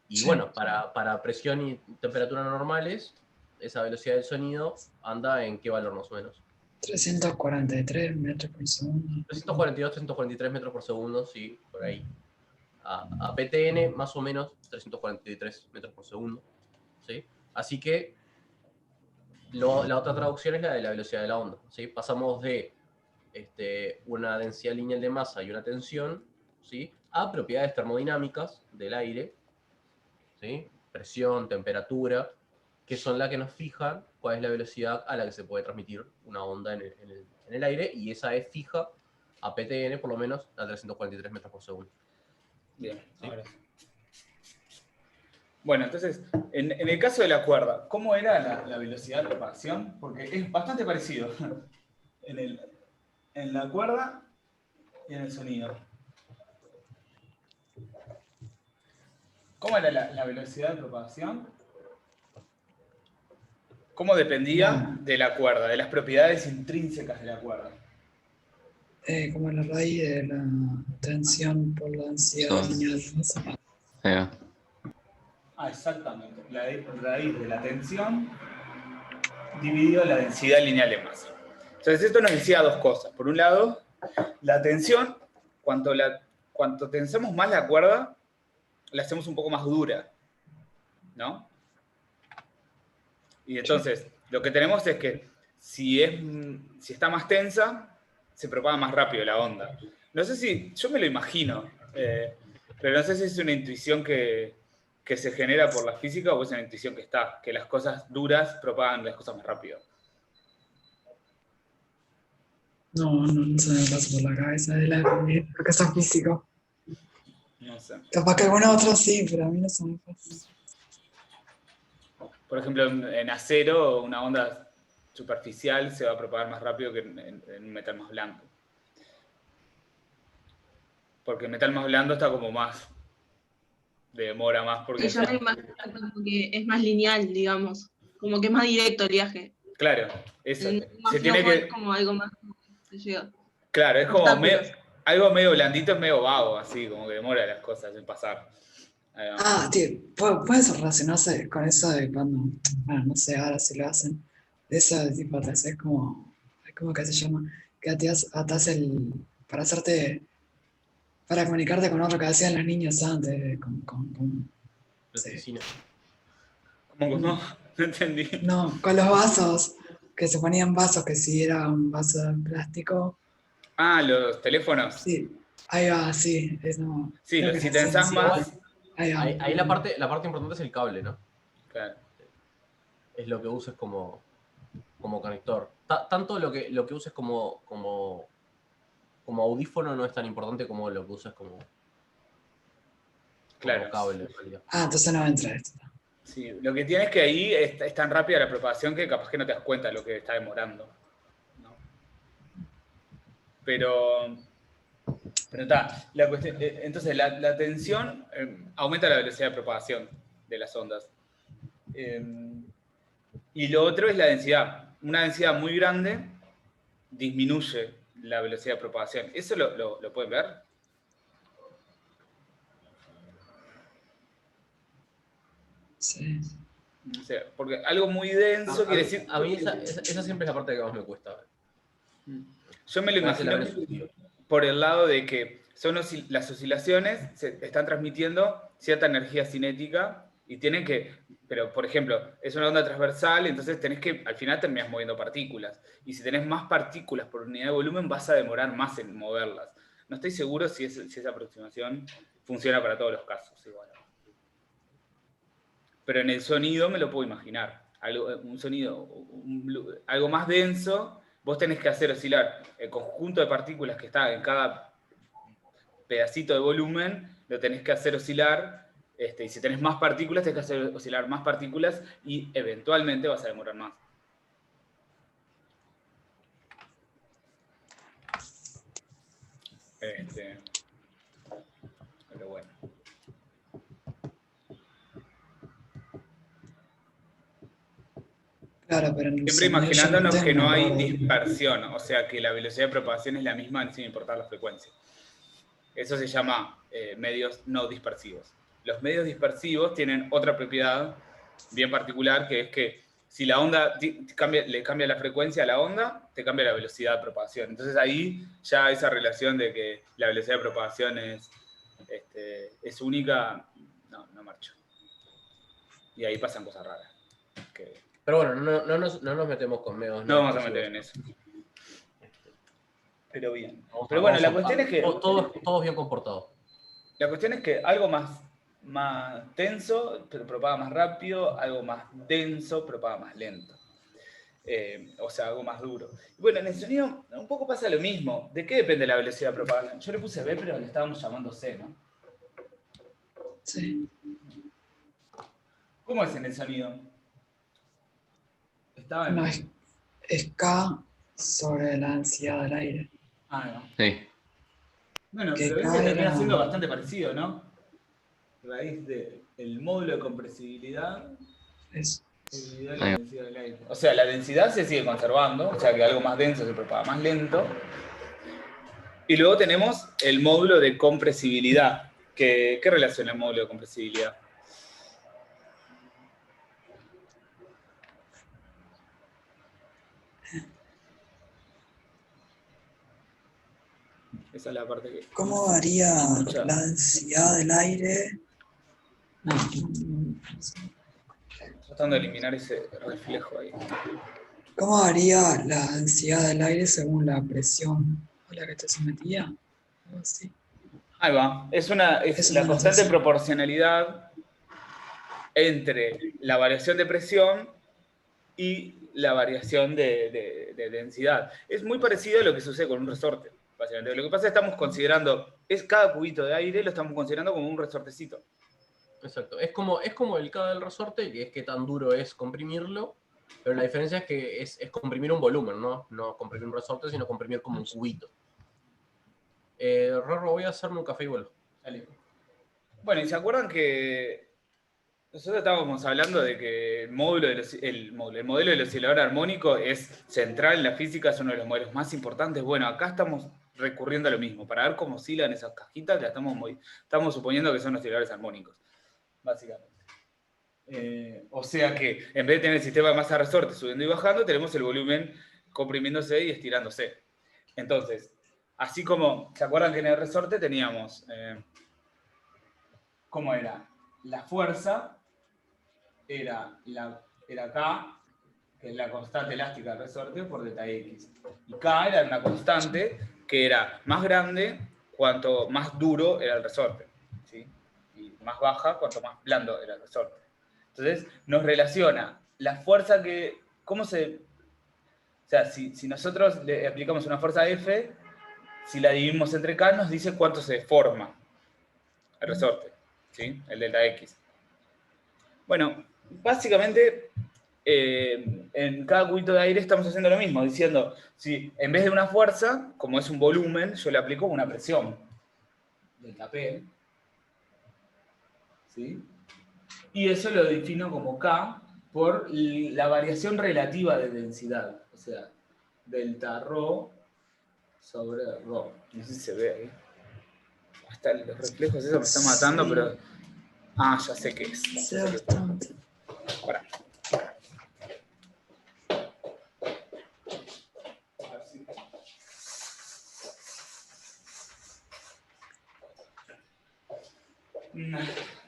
Y Sí. bueno, para presión y temperatura normales, esa velocidad del sonido anda en qué valor más o menos. 343 metros por segundo. 342, 343 metros por segundo, sí, por ahí. A PTN, más o menos 343 metros por segundo. ¿Sí? Así que la otra traducción es la de la velocidad de la onda. ¿Sí? Pasamos de una densidad lineal de masa y una tensión, ¿sí? A propiedades termodinámicas del aire, ¿sí? Presión, temperatura, que son las que nos fijan cuál es la velocidad a la que se puede transmitir una onda en el aire, y esa es fija a PTN, por lo menos a 343 metros por segundo. Bien, ¿Sí? ahora sí. Bueno, entonces, en el caso de la cuerda, ¿cómo era la velocidad de propagación? Porque es bastante parecido en la cuerda y en el sonido. ¿Cómo era la velocidad de propagación? ¿Cómo dependía de la cuerda, de las propiedades intrínsecas de la cuerda? Como la raíz de la tensión por la densidad Sí. lineal. No sé. Ahí va. Ah, exactamente. La raíz de la tensión dividido la densidad lineal de masa. Entonces esto nos decía dos cosas. Por un lado, la tensión, cuanto tensamos más la cuerda, la hacemos un poco más dura, ¿no? Y entonces, lo que tenemos es que si está más tensa, se propaga más rápido la onda. No sé si, yo me lo imagino, pero no sé si es una intuición que se genera por la física o es una intuición que las cosas duras propagan las cosas más rápido. No se me pasa por la cabeza de la porque soy físico. No sé. Capaz que algunos otros sí, pero a mí no se me pasa. Por ejemplo, en acero, una onda superficial se va a propagar más rápido que en un metal más blanco. Porque el metal más blando está como más, demora más porque... Y yo me imagino como que es más lineal, digamos. Como que es más directo el viaje. Claro, eso. El más Se tiene flojo es que... como algo más que llega. Claro, es como Obstáculos. algo medio blandito, es medio vago, así, como que demora las cosas en pasar. Tío, puedes relacionarse con eso de cuando, bueno, no sé ahora si lo hacen, de eso de tipo, te haces como, ¿cómo que se llama? Que atás para para comunicarte con otro que hacían los niños antes, sí. Plasticina. ¿Cómo? No entendí. No, con los vasos, que se ponían vasos, que si era un vaso de plástico, Ah, los teléfonos. sí, ahí va, sí, no, Sí, creo que si lo hacían tensás así. más... Ahí va. Ahí la parte importante es el cable, ¿no? Claro. Es lo que uses como conector. Tanto lo que uses como audífono no es tan importante como lo que uses como Claro. cable, en realidad. Entonces no entra esto. Sí, lo que tiene es que ahí es tan rápida la propagación que capaz que no te das cuenta de lo que está demorando, ¿no? Pero está, la cuestión, entonces la tensión aumenta la velocidad de propagación de las ondas. Y lo otro es la densidad. Una densidad muy grande disminuye la velocidad de propagación. ¿Eso lo pueden ver? Sí. O sea, porque algo muy denso quiere decir... A mí esa siempre es la parte que más me cuesta. Yo me lo imagino por el lado de que las oscilaciones se están transmitiendo cierta energía cinética y tienen que, pero por ejemplo, es una onda transversal, entonces tenés que, al final terminás moviendo partículas. Y si tenés más partículas por unidad de volumen, vas a demorar más en moverlas. No estoy seguro si esa aproximación funciona para todos los casos igual. Pero en el sonido me lo puedo imaginar. Un sonido, algo más denso, vos tenés que hacer oscilar el conjunto de partículas que está en cada pedacito de volumen, lo tenés que hacer oscilar, y si tenés más partículas, tenés que hacer oscilar más partículas y eventualmente vas a demorar más. Claro, pero en el Siempre sonido yo imaginándonos que no hay tengo dispersión, o sea que la velocidad de propagación es la misma sin importar la frecuencia. Eso se llama medios no dispersivos. Los medios dispersivos tienen otra propiedad bien particular, que es que si la onda le cambia la frecuencia a la onda, te cambia la velocidad de propagación. Entonces ahí ya esa relación de que la velocidad de propagación es única, no marcha. Y ahí pasan cosas raras. Pero bueno, no nos metemos con medios. No vamos a meter en eso. Pero bien. Pero Vamos bueno, la cuestión es que... Todos bien comportados. La cuestión es que algo más denso, pero propaga más rápido, algo más denso, propaga más lento. O sea, algo más duro. Y bueno, en el sonido un poco pasa lo mismo. ¿De qué depende la velocidad de propagación? Yo le puse B, pero le estábamos llamando C, ¿no? Sí. ¿Cómo es en el sonido? Estaba en... No, es K sobre la densidad del aire. Ah, no. Sí. Bueno, Que pero K ese termina era- siendo bastante parecido, ¿no? Raíz del módulo de compresibilidad Es, dividido la densidad del aire. O sea, la densidad se sigue conservando, o sea que algo más denso se propaga más lento. Y luego tenemos el módulo de compresibilidad. ¿Qué relaciona el módulo de compresibilidad? Esa es la parte que... ¿Cómo varía Escucha. la densidad del aire? No, Tratando de eliminar ese reflejo ahí. ¿Cómo varía la densidad del aire según la presión a la que esté sometida? Algo así. Ahí va. Es Eso la no lo constante sé. proporcionalidad entre la variación de presión y la variación de densidad. Es muy parecido a lo que sucede con un resorte, básicamente. Lo que pasa es que estamos considerando, cada cubito de aire lo estamos considerando como un resortecito. Exacto. Es como el K del resorte, que es que tan duro es comprimirlo, pero la diferencia es que es comprimir un volumen, ¿no? No comprimir un resorte, sino comprimir como un cubito. Rorro, voy a hacerme un café y vuelvo. Dale. Bueno, ¿y se acuerdan que nosotros estábamos hablando de que el modelo del oscilador armónico es central en la física, es uno de los modelos más importantes? Bueno, acá estamos recurriendo a lo mismo. Para ver cómo oscilan esas cajitas, estamos suponiendo que son osciladores armónicos, básicamente. O sea que en vez de tener el sistema de masa-resorte subiendo y bajando, tenemos el volumen comprimiéndose y estirándose. Entonces, así como, ¿se acuerdan que en el resorte teníamos, ¿cómo era? La fuerza era K, que es la constante elástica del resorte, por delta X. Y K era una constante que era más grande cuanto más duro era el resorte, ¿sí? Y más baja cuanto más blando era el resorte. Entonces, nos relaciona la fuerza que... ¿Cómo se...? O sea, si nosotros le aplicamos una fuerza F, si la dividimos entre K, nos dice cuánto se deforma el resorte, ¿sí? El delta X. Bueno, básicamente, en cada cubito de aire estamos haciendo lo mismo, diciendo, si en vez de una fuerza, como es un volumen, yo le aplico una presión, delta P, ¿sí? Y eso lo defino como K por la variación relativa de densidad, o sea, delta ρ sobre ρ. No sé si se ve ahí. Hasta los reflejos, eso me está matando, Sí. pero... Ah, ya sé qué es. Sí, bastante. Pará.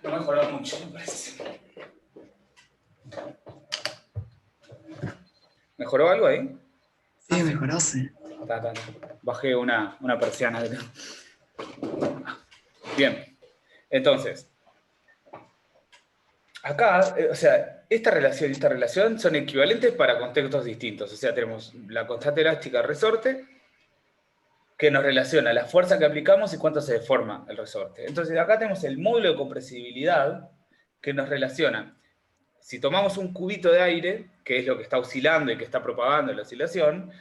No mejoró mucho, me parece. ¿Mejoró algo ahí? Sí, mejorase. Bajé una persiana. Bien. Entonces, acá, o sea, esta relación y esta relación son equivalentes para contextos distintos. O sea, tenemos la constante elástica del resorte, que nos relaciona la fuerza que aplicamos y cuánto se deforma el resorte. Entonces, acá tenemos el módulo de compresibilidad, que nos relaciona. Si tomamos un cubito de aire, que es lo que está oscilando y que está propagando la oscilación,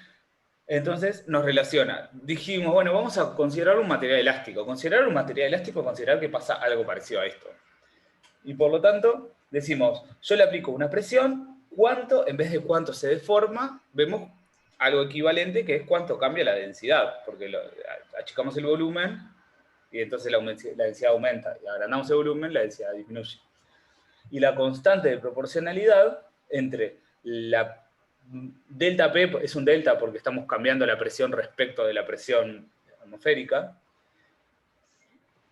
entonces nos relaciona. Dijimos, bueno, vamos a considerar un material elástico. Considerar un material elástico, considerar que pasa algo parecido a esto. Y por lo tanto, decimos, yo le aplico una presión cuánto, en vez de cuánto se deforma, vemos algo equivalente que es cuánto cambia la densidad, porque achicamos el volumen y entonces la densidad aumenta, y agrandamos el volumen, la densidad disminuye. Y la constante de proporcionalidad entre la delta P, es un delta porque estamos cambiando la presión respecto de la presión atmosférica,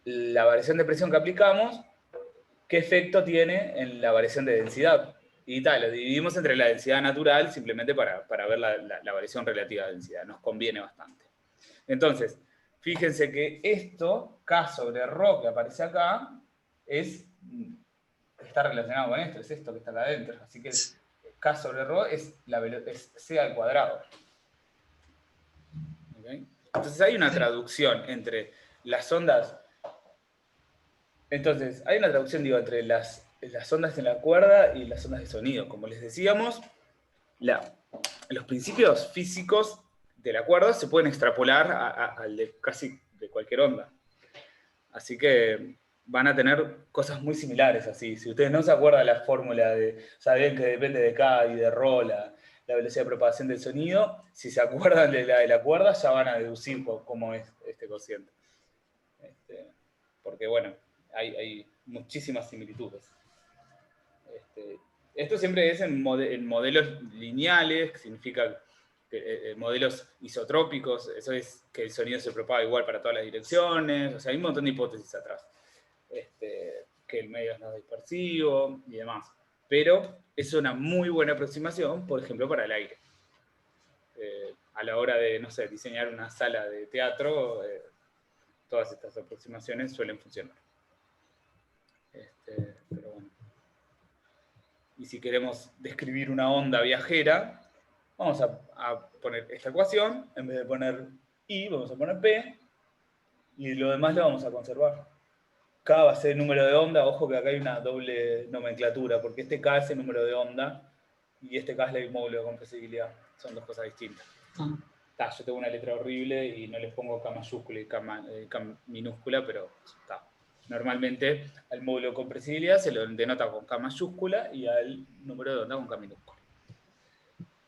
la variación de presión que aplicamos, qué efecto tiene en la variación de densidad. Y tal, lo dividimos entre la densidad natural simplemente para ver la variación relativa de densidad. Nos conviene bastante. Entonces, fíjense que esto, K sobre ρ que aparece acá, está relacionado con esto, es esto que está acá adentro. Así que K sobre ρ es C al cuadrado. ¿Okay? Entonces hay una traducción entre las ondas. Entonces, hay una traducción, digo, entre las ondas en la cuerda y las ondas de sonido. Como les decíamos, los principios físicos de la cuerda se pueden extrapolar al de casi de cualquier onda. Así que van a tener cosas muy similares así. Si ustedes no se acuerdan de la fórmula saben que depende de K y de ρ la velocidad de propagación del sonido, si se acuerdan de la cuerda ya van a deducir cómo es este cociente. Porque bueno, hay muchísimas similitudes. Esto siempre es en modelos lineales, que significa modelos isotrópicos, eso es que el sonido se propaga igual para todas las direcciones, o sea, hay un montón de hipótesis atrás. Que el medio es no dispersivo y demás. Pero es una muy buena aproximación, por ejemplo, para el aire. A la hora de, no sé, diseñar una sala de teatro, todas estas aproximaciones suelen funcionar. Pero bueno. Y si queremos describir una onda viajera, vamos a poner esta ecuación, en vez de poner I, vamos a poner P, y lo demás lo vamos a conservar. K va a ser el número de onda, ojo que acá hay una doble nomenclatura, porque este K es el número de onda, y este K es el módulo de compresibilidad, son dos cosas distintas. Yo tengo una letra horrible y no les pongo K mayúscula y K minúscula, pero está. Normalmente al módulo de compresibilidad se lo denota con K mayúscula y al número de onda con K minúscula.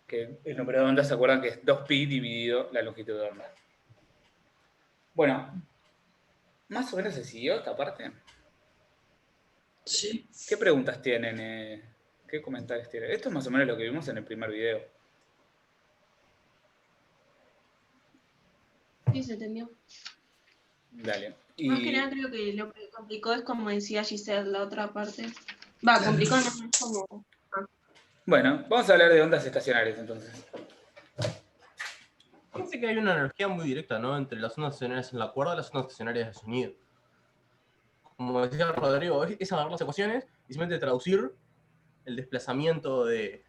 Que el número de onda, ¿se acuerdan que es 2pi dividido la longitud de onda? Bueno, más o menos se siguió esta parte. Sí. ¿Qué preguntas tienen? ¿Qué comentarios tienen? Esto es más o menos lo que vimos en el primer video. Sí, se entendió. Dale. Más que nada creo que lo que complicó es como decía Giselle, la otra parte. Va, complicó no es como... Bueno, vamos a hablar de ondas estacionarias entonces. Fíjense que hay una analogía muy directa, ¿no?, entre las ondas estacionarias en la cuerda y las ondas estacionarias de sonido. Como decía Rodrigo, es agarrar las ecuaciones y simplemente traducir el desplazamiento de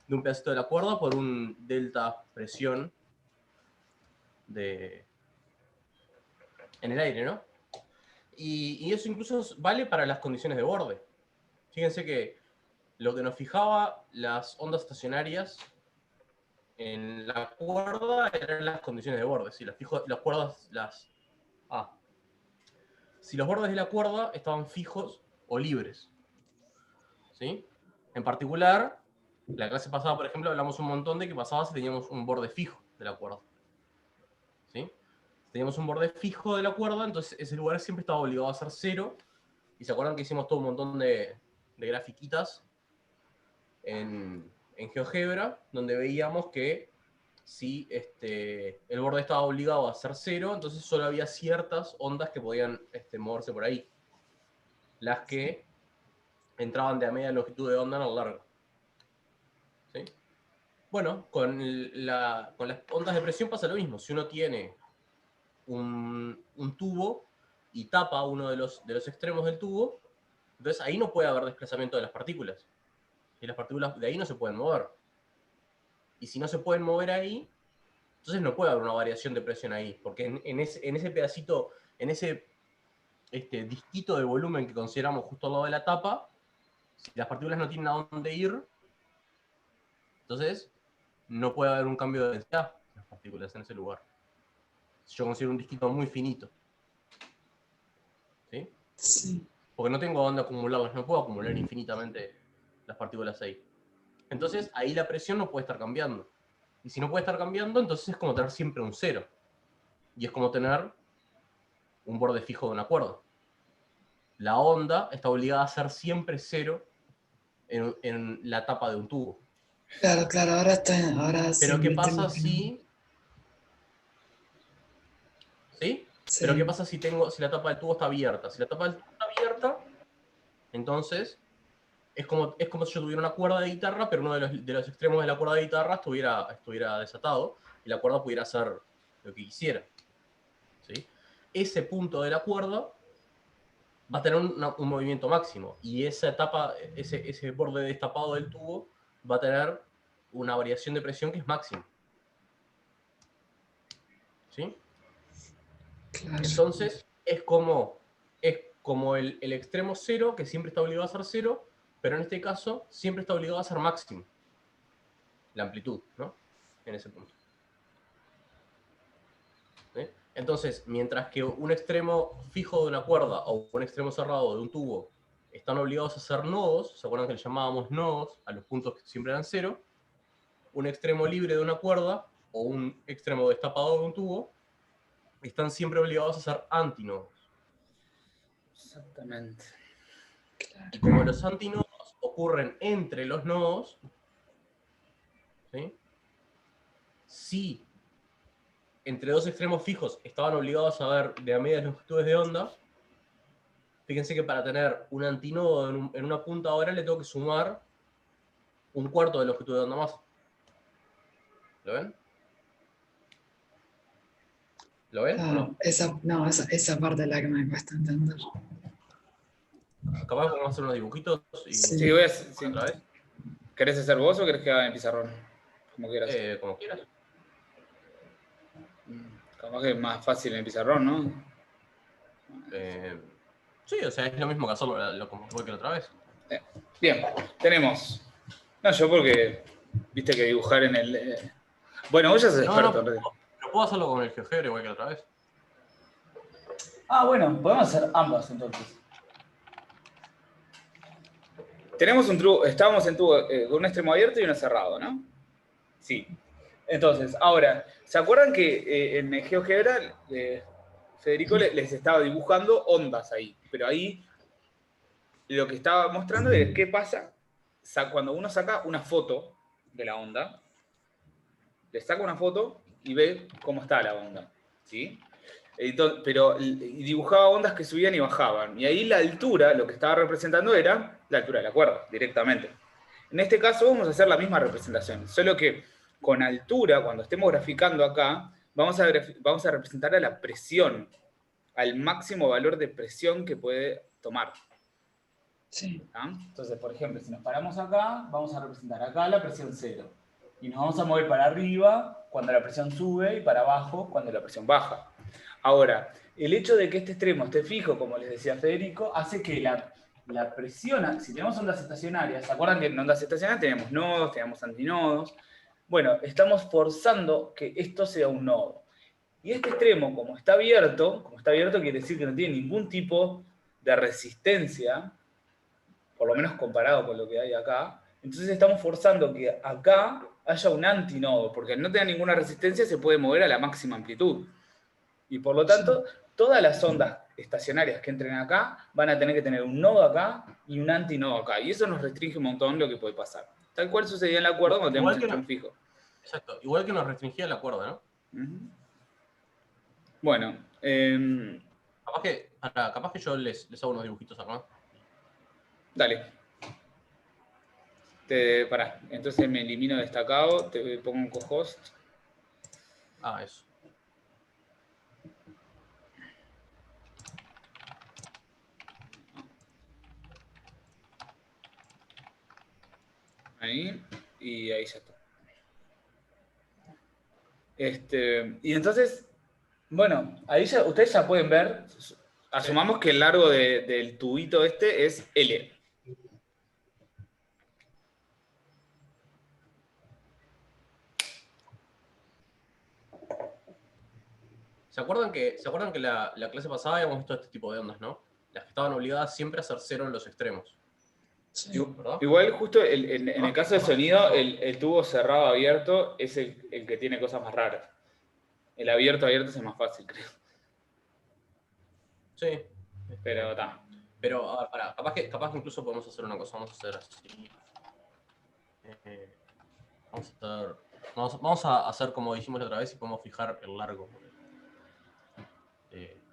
un pedacito de la cuerda por un delta presión en el aire, ¿no? Y eso incluso vale para las condiciones de borde. Fíjense que lo que nos fijaba las ondas estacionarias en la cuerda eran las condiciones de borde. Si si los bordes de la cuerda estaban fijos o libres, ¿sí? En particular, la clase pasada, por ejemplo, hablamos un montón de qué pasaba si teníamos un borde fijo de la cuerda, ¿sí? Si teníamos un borde fijo de la cuerda, entonces ese lugar siempre estaba obligado a ser cero. Y se acuerdan que hicimos todo un montón de grafiquitas en GeoGebra, donde veíamos que si el borde estaba obligado a ser cero, entonces solo había ciertas ondas que podían moverse por ahí. Las que entraban de a media longitud de onda en el largo. ¿Sí? Bueno, con las ondas de presión pasa lo mismo. Si uno tiene un tubo y tapa uno de los extremos del tubo, entonces ahí no puede haber desplazamiento de las partículas. Y las partículas de ahí no se pueden mover. Y si no se pueden mover ahí, entonces no puede haber una variación de presión ahí, porque en ese pedacito, en ese disquito de volumen que consideramos justo al lado de la tapa, si las partículas no tienen a dónde ir, entonces no puede haber un cambio de densidad de las partículas en ese lugar. Si yo considero un disquito muy finito, ¿sí? Sí. Porque no tengo a dónde acumularlas, no puedo acumular infinitamente las partículas ahí. Entonces ahí la presión no puede estar cambiando. Y si no puede estar cambiando, entonces es como tener siempre un cero. Y es como tener un borde fijo de una cuerda. La onda está obligada a ser siempre cero en la tapa de un tubo. Claro, claro, ahora sí Pero ¿qué pasa entiendo que no. si... ¿Sí? Sí, Pero ¿qué pasa si la tapa del tubo está abierta? Si la tapa del tubo está abierta, entonces es como si yo tuviera una cuerda de guitarra, pero uno de los extremos de la cuerda de guitarra estuviera desatado y la cuerda pudiera hacer lo que quisiera. ¿Sí? Ese punto de la cuerda va a tener un movimiento máximo y esa etapa, ese borde destapado del tubo va a tener una variación de presión que es máxima. ¿Sí? claro. Entonces es como el extremo cero, que siempre está obligado a ser cero, pero en este caso siempre está obligado a ser máximo. La amplitud, ¿no? En ese punto. ¿Sí? Entonces, mientras que un extremo fijo de una cuerda o un extremo cerrado de un tubo están obligados a hacer nodos, ¿se acuerdan que le llamábamos nodos a los puntos que siempre eran cero? Un extremo libre de una cuerda o un extremo destapado de un tubo están siempre obligados a ser antinodos. Exactamente. Y como los antinodos ocurren entre los nodos, ¿sí? Si entre dos extremos fijos estaban obligados a ver de a medias longitudes de onda, fíjense que para tener un antinodo en una punta ahora le tengo que sumar un cuarto de longitud de onda más. ¿Lo ven? ¿Lo ven o no? Esa parte es la que me cuesta entender. Capaz vamos a hacer unos dibujitos y Sí. Sí, voy a hacer, sí. otra vez. ¿Querés hacer vos o querés que haga en el pizarrón? Como quieras. Como quieras. Capaz que es más fácil en el pizarrón, ¿no? Sí, o sea, es lo mismo que hacerlo como que la otra vez. Bien, tenemos. No, yo porque viste que dibujar en el. Bueno, vos ya sos experto en realidad. No puedo hacerlo con el GeoGebra igual que la otra vez. Ah, bueno, podemos hacer ambas entonces. Tenemos un tubo, estábamos en tubo con un extremo abierto y uno cerrado, ¿no? Sí. Entonces, ahora, ¿se acuerdan que en el GeoGebra Federico les estaba dibujando ondas ahí? Pero ahí lo que estaba mostrando es qué pasa cuando uno saca una foto de la onda, le saca una foto y ve cómo está la onda, ¿sí? Pero dibujaba ondas que subían y bajaban. Y ahí la altura, lo que estaba representando era la altura de la cuerda, directamente. En este caso vamos a hacer la misma representación, solo que con altura, cuando estemos graficando acá, vamos a representar a la presión, al máximo valor de presión que puede tomar. Sí. ¿Ah? Entonces, por ejemplo, si nos paramos acá, vamos a representar acá la presión cero. Y nos vamos a mover para arriba cuando la presión sube y para abajo cuando la presión baja. Ahora, el hecho de que este extremo esté fijo, como les decía Federico, hace que la presión, si tenemos ondas estacionarias, ¿se acuerdan que en ondas estacionarias tenemos nodos, tenemos antinodos? Bueno, estamos forzando que esto sea un nodo. Y este extremo, como está abierto quiere decir que no tiene ningún tipo de resistencia, por lo menos comparado con lo que hay acá, entonces estamos forzando que acá haya un antinodo, porque al no tener ninguna resistencia se puede mover a la máxima amplitud. Y por lo tanto, todas las ondas estacionarias que entren acá van a tener que tener un nodo acá y un antinodo acá. Y eso nos restringe un montón lo que puede pasar. Tal cual sucedía en la cuerda cuando tenemos el extremo fijo. Exacto, igual que nos restringía la cuerda, ¿no? Bueno, capaz que yo les hago unos dibujitos acá. dale. Pará, entonces me elimino destacado, te pongo un cohost. Eso. Ahí, y ahí ya está. Y entonces, bueno, ahí ya, ustedes ya pueden ver, asumamos que el largo del tubito este es L. ¿Se acuerdan que la clase pasada habíamos visto este tipo de ondas, ¿no? Las que estaban obligadas siempre a ser cero en los extremos. Sí. ¿verdad? Igual justo en el caso de sonido, el tubo cerrado abierto es el que tiene cosas más raras. El abierto es el más fácil, creo. Sí. Pero está. Pero, a ver, pará, capaz que incluso podemos hacer una cosa, vamos a hacer así. Vamos a hacer como dijimos la otra vez y podemos fijar el largo.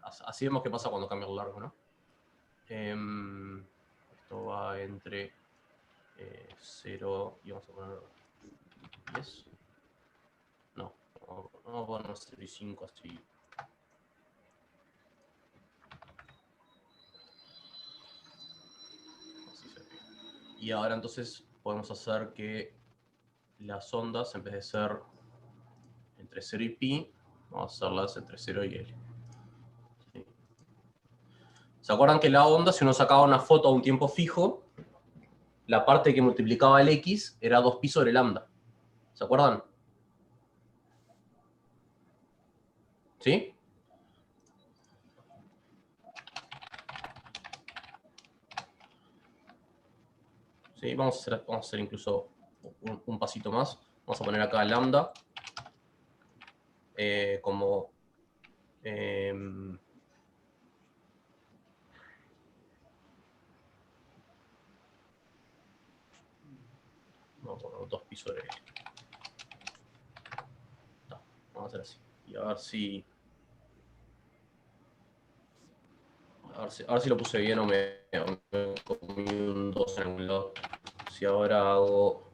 Así vemos qué pasa cuando cambia el largo, ¿no? Esto va entre 0 y vamos a poner 10. No, vamos a poner 0 y 5 así. Así se ve. Y ahora entonces podemos hacer que las ondas, en vez de ser entre 0 y pi, vamos a hacerlas entre 0 y L. ¿Sí? ¿Se acuerdan que la onda, si uno sacaba una foto a un tiempo fijo, la parte que multiplicaba el x era 2pi sobre lambda? ¿Se acuerdan? ¿Sí? ¿Sí? Vamos a hacer incluso un pasito más. Vamos a poner acá lambda como... vamos a poner 2pi sobre L. No, vamos a hacer así. Y a ver si... A ver si lo puse bien o me comí un 2 en algún lado. Si ahora hago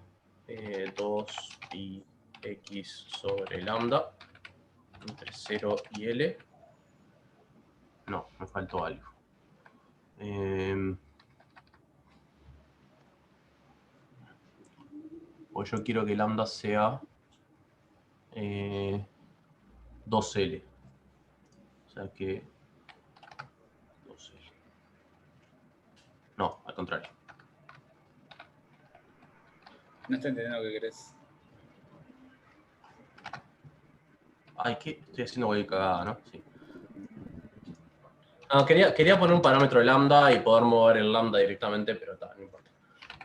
2pi x sobre lambda entre 0 y L. No, me faltó algo. Pues yo quiero que lambda sea 2L. O sea que 2L. No, al contrario. No estoy entendiendo lo que querés. Ay, ¿qué? Estoy haciendo cualquier cagada, ¿no? Sí. Ah, quería poner un parámetro de lambda y poder mover el lambda directamente, pero no importa.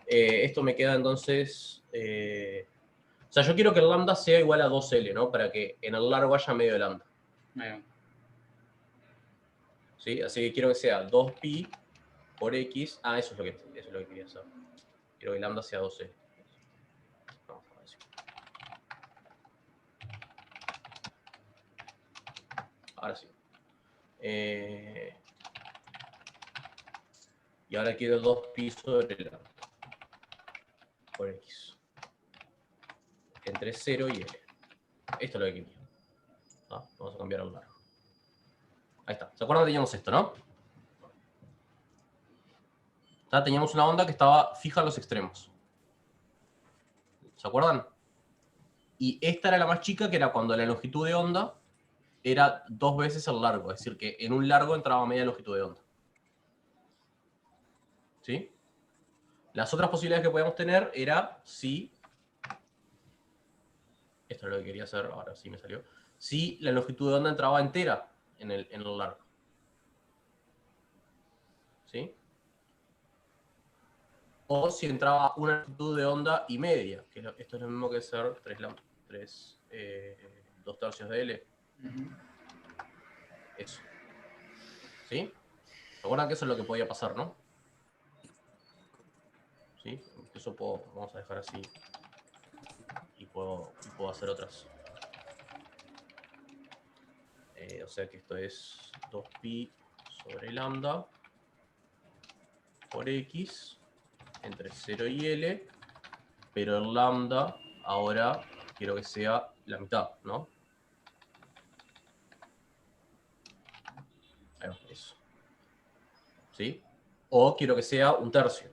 Esto me queda entonces... o sea, yo quiero que el lambda sea igual a 2L, ¿no? Para que en el largo haya medio de lambda. ¿Sí? Así que quiero que sea 2pi por x. Ah, eso es lo que quería hacer. Quiero que lambda sea 2L. Vamos a decir. Ahora sí. Y ahora quiero 2pi sobre lambda por x. Entre 0 y L. Esto es lo que quería. Vamos a cambiar el largo. Ahí está. ¿Se acuerdan que teníamos esto, no? Ya teníamos una onda que estaba fija en los extremos. ¿Se acuerdan? Y esta era la más chica, que era cuando la longitud de onda era 2 veces el largo. Es decir, que en un largo entraba media longitud de onda. ¿Sí? Las otras posibilidades que podíamos tener era si... Esto es lo que quería hacer, ahora sí me salió. Si la longitud de onda entraba entera en el largo. ¿Sí? O si entraba una longitud de onda y media, que esto es lo mismo que ser 2 tercios de L. Eso. ¿Sí? Recuerdan que eso es lo que podía pasar, ¿no? ¿Sí? Incluso vamos a dejar así y puedo hacer otras. O sea que esto es 2pi sobre lambda por x entre 0 y L, pero el lambda ahora quiero que sea la mitad, ¿no? Ahí va, eso. ¿Sí? O quiero que sea un tercio.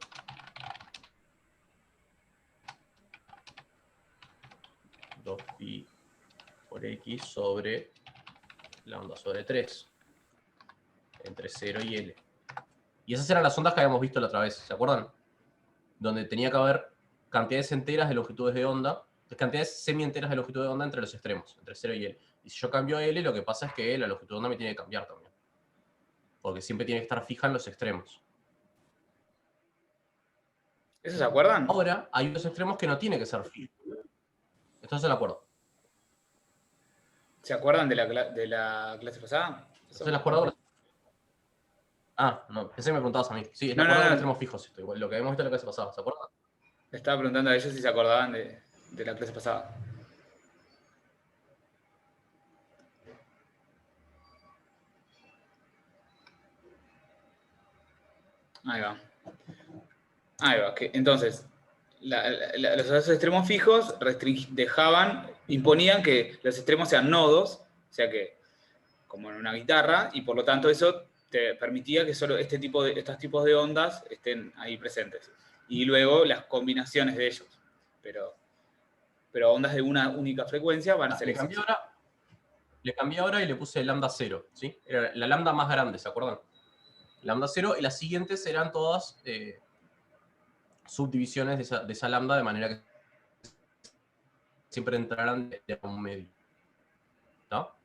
Pi por x sobre lambda sobre 3 entre 0 y L. Y esas eran las ondas que habíamos visto la otra vez, ¿se acuerdan? Donde tenía que haber cantidades enteras de longitudes de onda, cantidades semi-enteras de longitud de onda entre los extremos, entre 0 y L. Y si yo cambio L, lo que pasa es que la longitud de onda me tiene que cambiar también. Porque siempre tiene que estar fija en los extremos. ¿Eso se acuerdan? Ahora hay dos extremos que no tiene que ser fijo. ¿Estás de acuerdo? ¿Se acuerdan de la clase pasada? ¿Estás de acuerdo ahora? Ah, no, pensé que me preguntabas a mí. Sí, es de No, acuerdo no, con no. extremos fijos esto. Igual, lo que habíamos visto en la clase pasada, ¿se acuerdan? Le estaba preguntando a ellos si se acordaban de la clase pasada. Ahí va. Ahí va. Entonces, los dos extremos fijos imponían que los extremos sean nodos, o sea que, como en una guitarra, y por lo tanto eso te permitía que solo estos tipos de ondas estén ahí presentes. Y luego las combinaciones de ellos. Pero ondas de una única frecuencia van a ser esas. Le cambié ahora y le puse lambda 0, ¿sí? Era la lambda más grande, ¿se acuerdan? Lambda 0, y las siguientes serán todas subdivisiones de esa lambda, de manera que siempre entrarán de un medio. ¿No?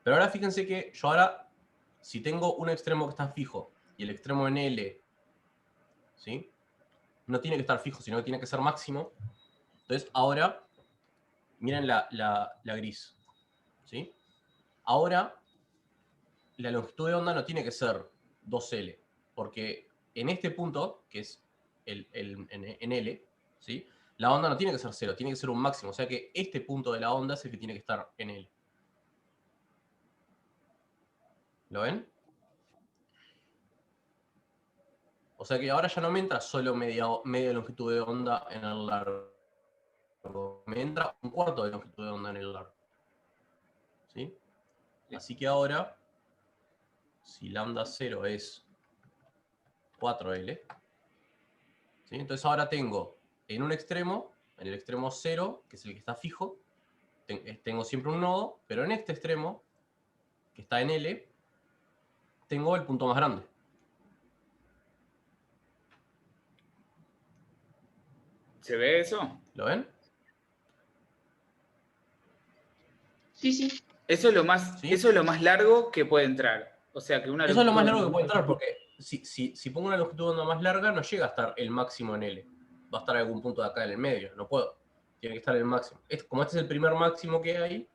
Pero ahora fíjense que yo ahora, si tengo un extremo que está fijo y el extremo en L, ¿sí? No tiene que estar fijo, sino que tiene que ser máximo. Entonces ahora, miren la gris, ¿sí? Ahora, la longitud de onda no tiene que ser 2L, porque en este punto, que es en L, ¿sí? La onda no tiene que ser 0, tiene que ser un máximo. O sea que este punto de la onda es el que tiene que estar en L. ¿Lo ven? O sea que ahora ya no me entra solo media longitud de onda en el largo. Me entra un cuarto de longitud de onda en el largo. ¿Sí? Así que ahora, si lambda 0 es 4L, ¿sí? Entonces ahora tengo en un extremo, en el extremo 0, que es el que está fijo, tengo siempre un nodo, pero en este extremo, que está en L, tengo el punto más grande. ¿Se ve eso? ¿Lo ven? Sí, sí. Eso es ¿Sí? lo más largo que puede entrar. O sea que una Eso es lo longitud más de largo que onda. puede entrar, porque si pongo una longitud de onda más larga, no llega a estar el máximo en L. Va a estar algún punto de acá en el medio. No puedo. Tiene que estar el máximo. Como este es el primer máximo que hay,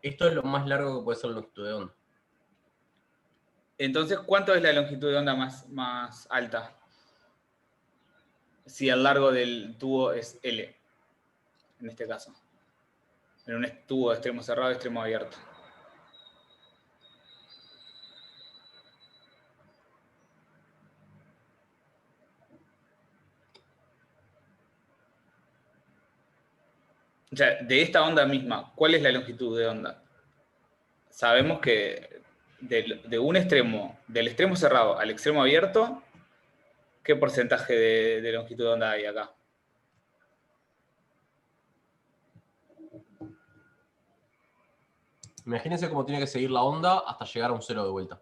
esto es lo más largo que puede ser la longitud de onda. Entonces, ¿cuánto es la longitud de onda más alta? Si el largo del tubo es L, en este caso. En un tubo de extremo cerrado, extremo abierto. O sea, de esta onda misma, ¿cuál es la longitud de onda? Sabemos que de un extremo, del extremo cerrado al extremo abierto, ¿qué porcentaje de longitud de onda hay acá? Imagínense cómo tiene que seguir la onda hasta llegar a un cero de vuelta.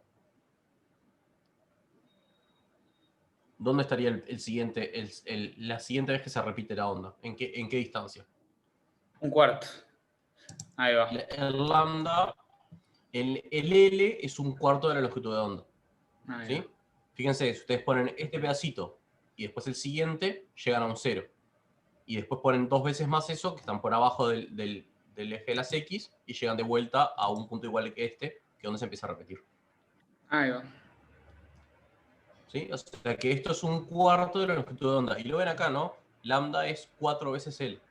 ¿Dónde estaría la siguiente vez que se repite la onda? ¿En qué distancia? Un cuarto. Ahí va. El lambda, el L es un cuarto de la longitud de onda. Ahí va. ¿Sí? Fíjense, si ustedes ponen este pedacito y después el siguiente, llegan a un cero. Y después ponen dos veces más eso, que están por abajo del eje de las X, y llegan de vuelta a un punto igual que este, que es donde se empieza a repetir. Ahí va. ¿Sí? O sea que esto es un cuarto de la longitud de onda. Y lo ven acá, ¿no? Lambda es 4 veces L.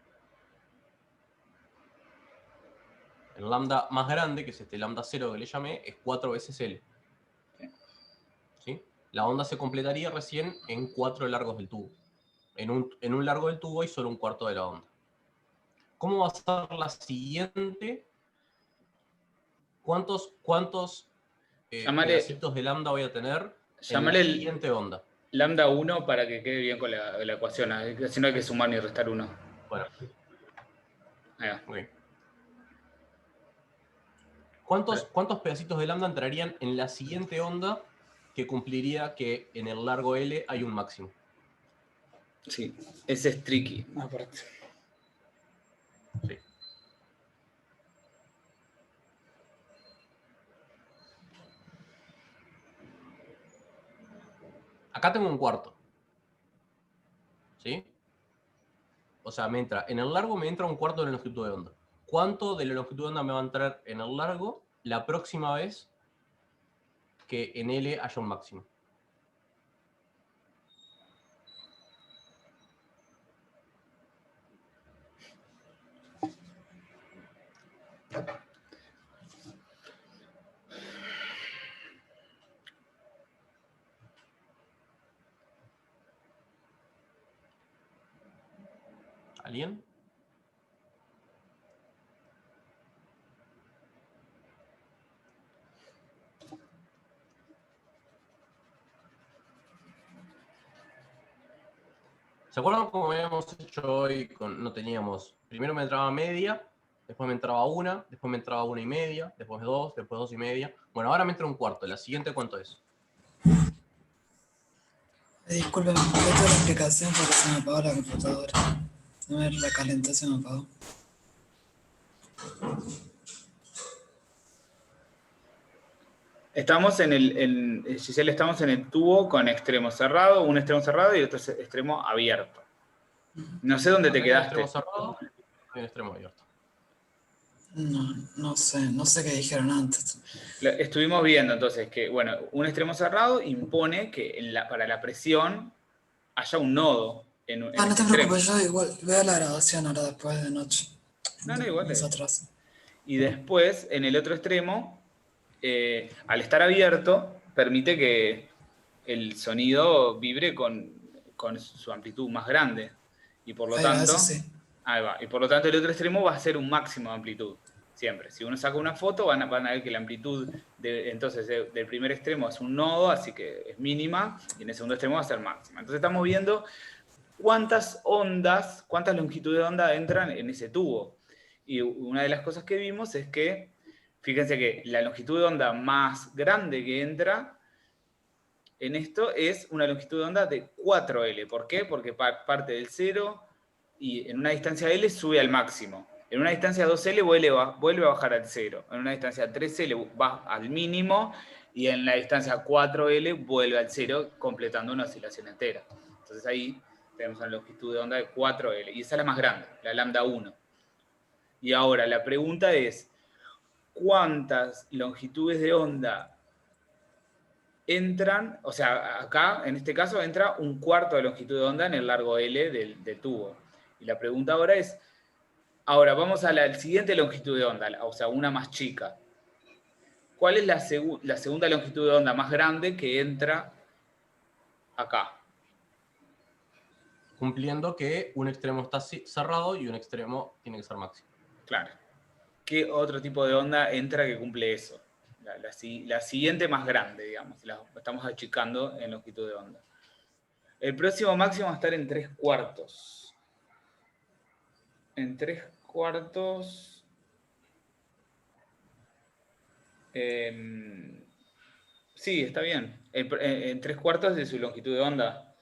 El lambda más grande, que es este lambda 0 que le llamé, es 4 veces L. ¿Sí? La onda se completaría recién en 4 largos del tubo. En un largo del tubo hay solo un cuarto de la onda. ¿Cómo va a ser la siguiente? ¿Cuántos pedacitos de lambda voy a tener en la siguiente onda? Lambda 1 para que quede bien con la ecuación. Si no hay que sumar ni restar 1. Bueno, Ahí va. okay. ¿Cuántos pedacitos de lambda entrarían en la siguiente onda que cumpliría que en el largo L hay un máximo? Sí, ese es tricky. Aparte. Sí. Acá tengo un cuarto. sea, me entra, en el largo me entra un cuarto de la longitud de onda. ¿Cuánto de la longitud de onda me va a entrar en el largo la próxima vez que en L haya un máximo? ¿Alguien? ¿Se acuerdan cómo habíamos hecho hoy? No teníamos, primero me entraba media, después me entraba una, después me entraba 1,5, después 2, después 2,5. Bueno, ahora me entra un cuarto. ¿La siguiente cuánto es? Disculpe, me completo la explicación porque se me apagó la computadora. No me recalentó, se me apagó. Estamos Giselle, estamos en el tubo con extremo cerrado, un extremo cerrado y otro extremo abierto. No sé dónde te Acá hay un quedaste. extremo cerrado y un extremo abierto. No sé qué dijeron antes. Estuvimos viendo entonces que, bueno, un extremo cerrado impone que para la presión haya un nodo en No ese te extremo. preocupes, yo igual veo la grabación ahora después de noche. No, igual. Nosotros. Y después, en el otro extremo, al estar abierto, permite que el sonido vibre con su amplitud más grande. Y por lo Ahí va, tanto, eso sí. ahí va. Y por lo tanto, el otro extremo va a ser un máximo de amplitud. Siempre. Si uno saca una foto, van a ver que la amplitud del primer extremo es un nodo, así que es mínima, y en el segundo extremo va a ser máxima. Entonces estamos viendo cuántas longitudes de onda entran en ese tubo. Y una de las cosas que vimos es que, fíjense que la longitud de onda más grande que entra en esto es una longitud de onda de 4L. ¿Por qué? Porque parte del 0 y en una distancia L sube al máximo. En una distancia 2L vuelve a bajar al 0. En una distancia 3L va al mínimo y en la distancia 4L vuelve al 0 completando una oscilación entera. Entonces ahí tenemos una longitud de onda de 4L y esa es la más grande, la lambda 1. Y ahora la pregunta es, ¿cuántas longitudes de onda entran? O sea, acá, en este caso, entra un cuarto de longitud de onda en el largo L del tubo. Y la pregunta ahora es, ahora vamos a la siguiente longitud de onda, o sea, una más chica. ¿Cuál es la segunda longitud de onda más grande que entra acá? Cumpliendo que un extremo está cerrado y un extremo tiene que ser máximo. Claro. ¿Qué otro tipo de onda entra que cumple eso? La siguiente más grande, digamos. La estamos achicando en longitud de onda. El próximo máximo va a estar en 3/4. En 3/4. Sí, está bien. En 3/4 de su longitud de onda.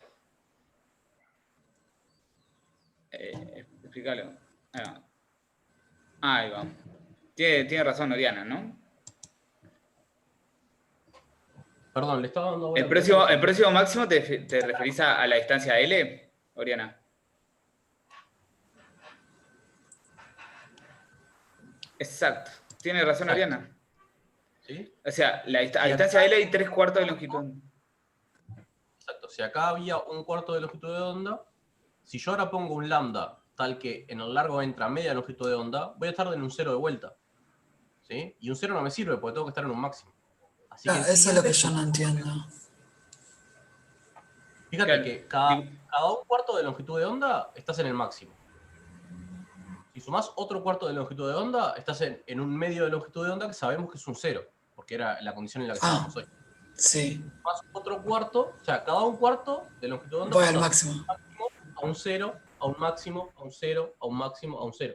Explícalo. Ahí va. Tiene razón Oriana, ¿no? Perdón, le estaba dando El próximo máximo te referís a la distancia L, Oriana. Exacto. Tiene razón Oriana. ¿Sí? O sea, a distancia L hay 3/4 de longitud. Exacto. Si acá había un cuarto de longitud de onda, si yo ahora pongo un lambda tal que en el largo entra media longitud de onda, voy a estar en un 0 de vuelta. ¿Sí? Y un 0 no me sirve porque tengo que estar en un máximo. Así que Eso es lo que yo no entiendo. Fíjate Claro. que cada un cuarto de longitud de onda estás en el máximo. Si sumás otro cuarto de longitud de onda, estás en un medio de longitud de onda que sabemos que es un 0, porque era la condición en la que estábamos hoy. Sí. Más otro cuarto, o sea, cada un cuarto de longitud de onda Voy al pasás máximo. a un 0, a un máximo, a un 0, a un máximo, a un 0.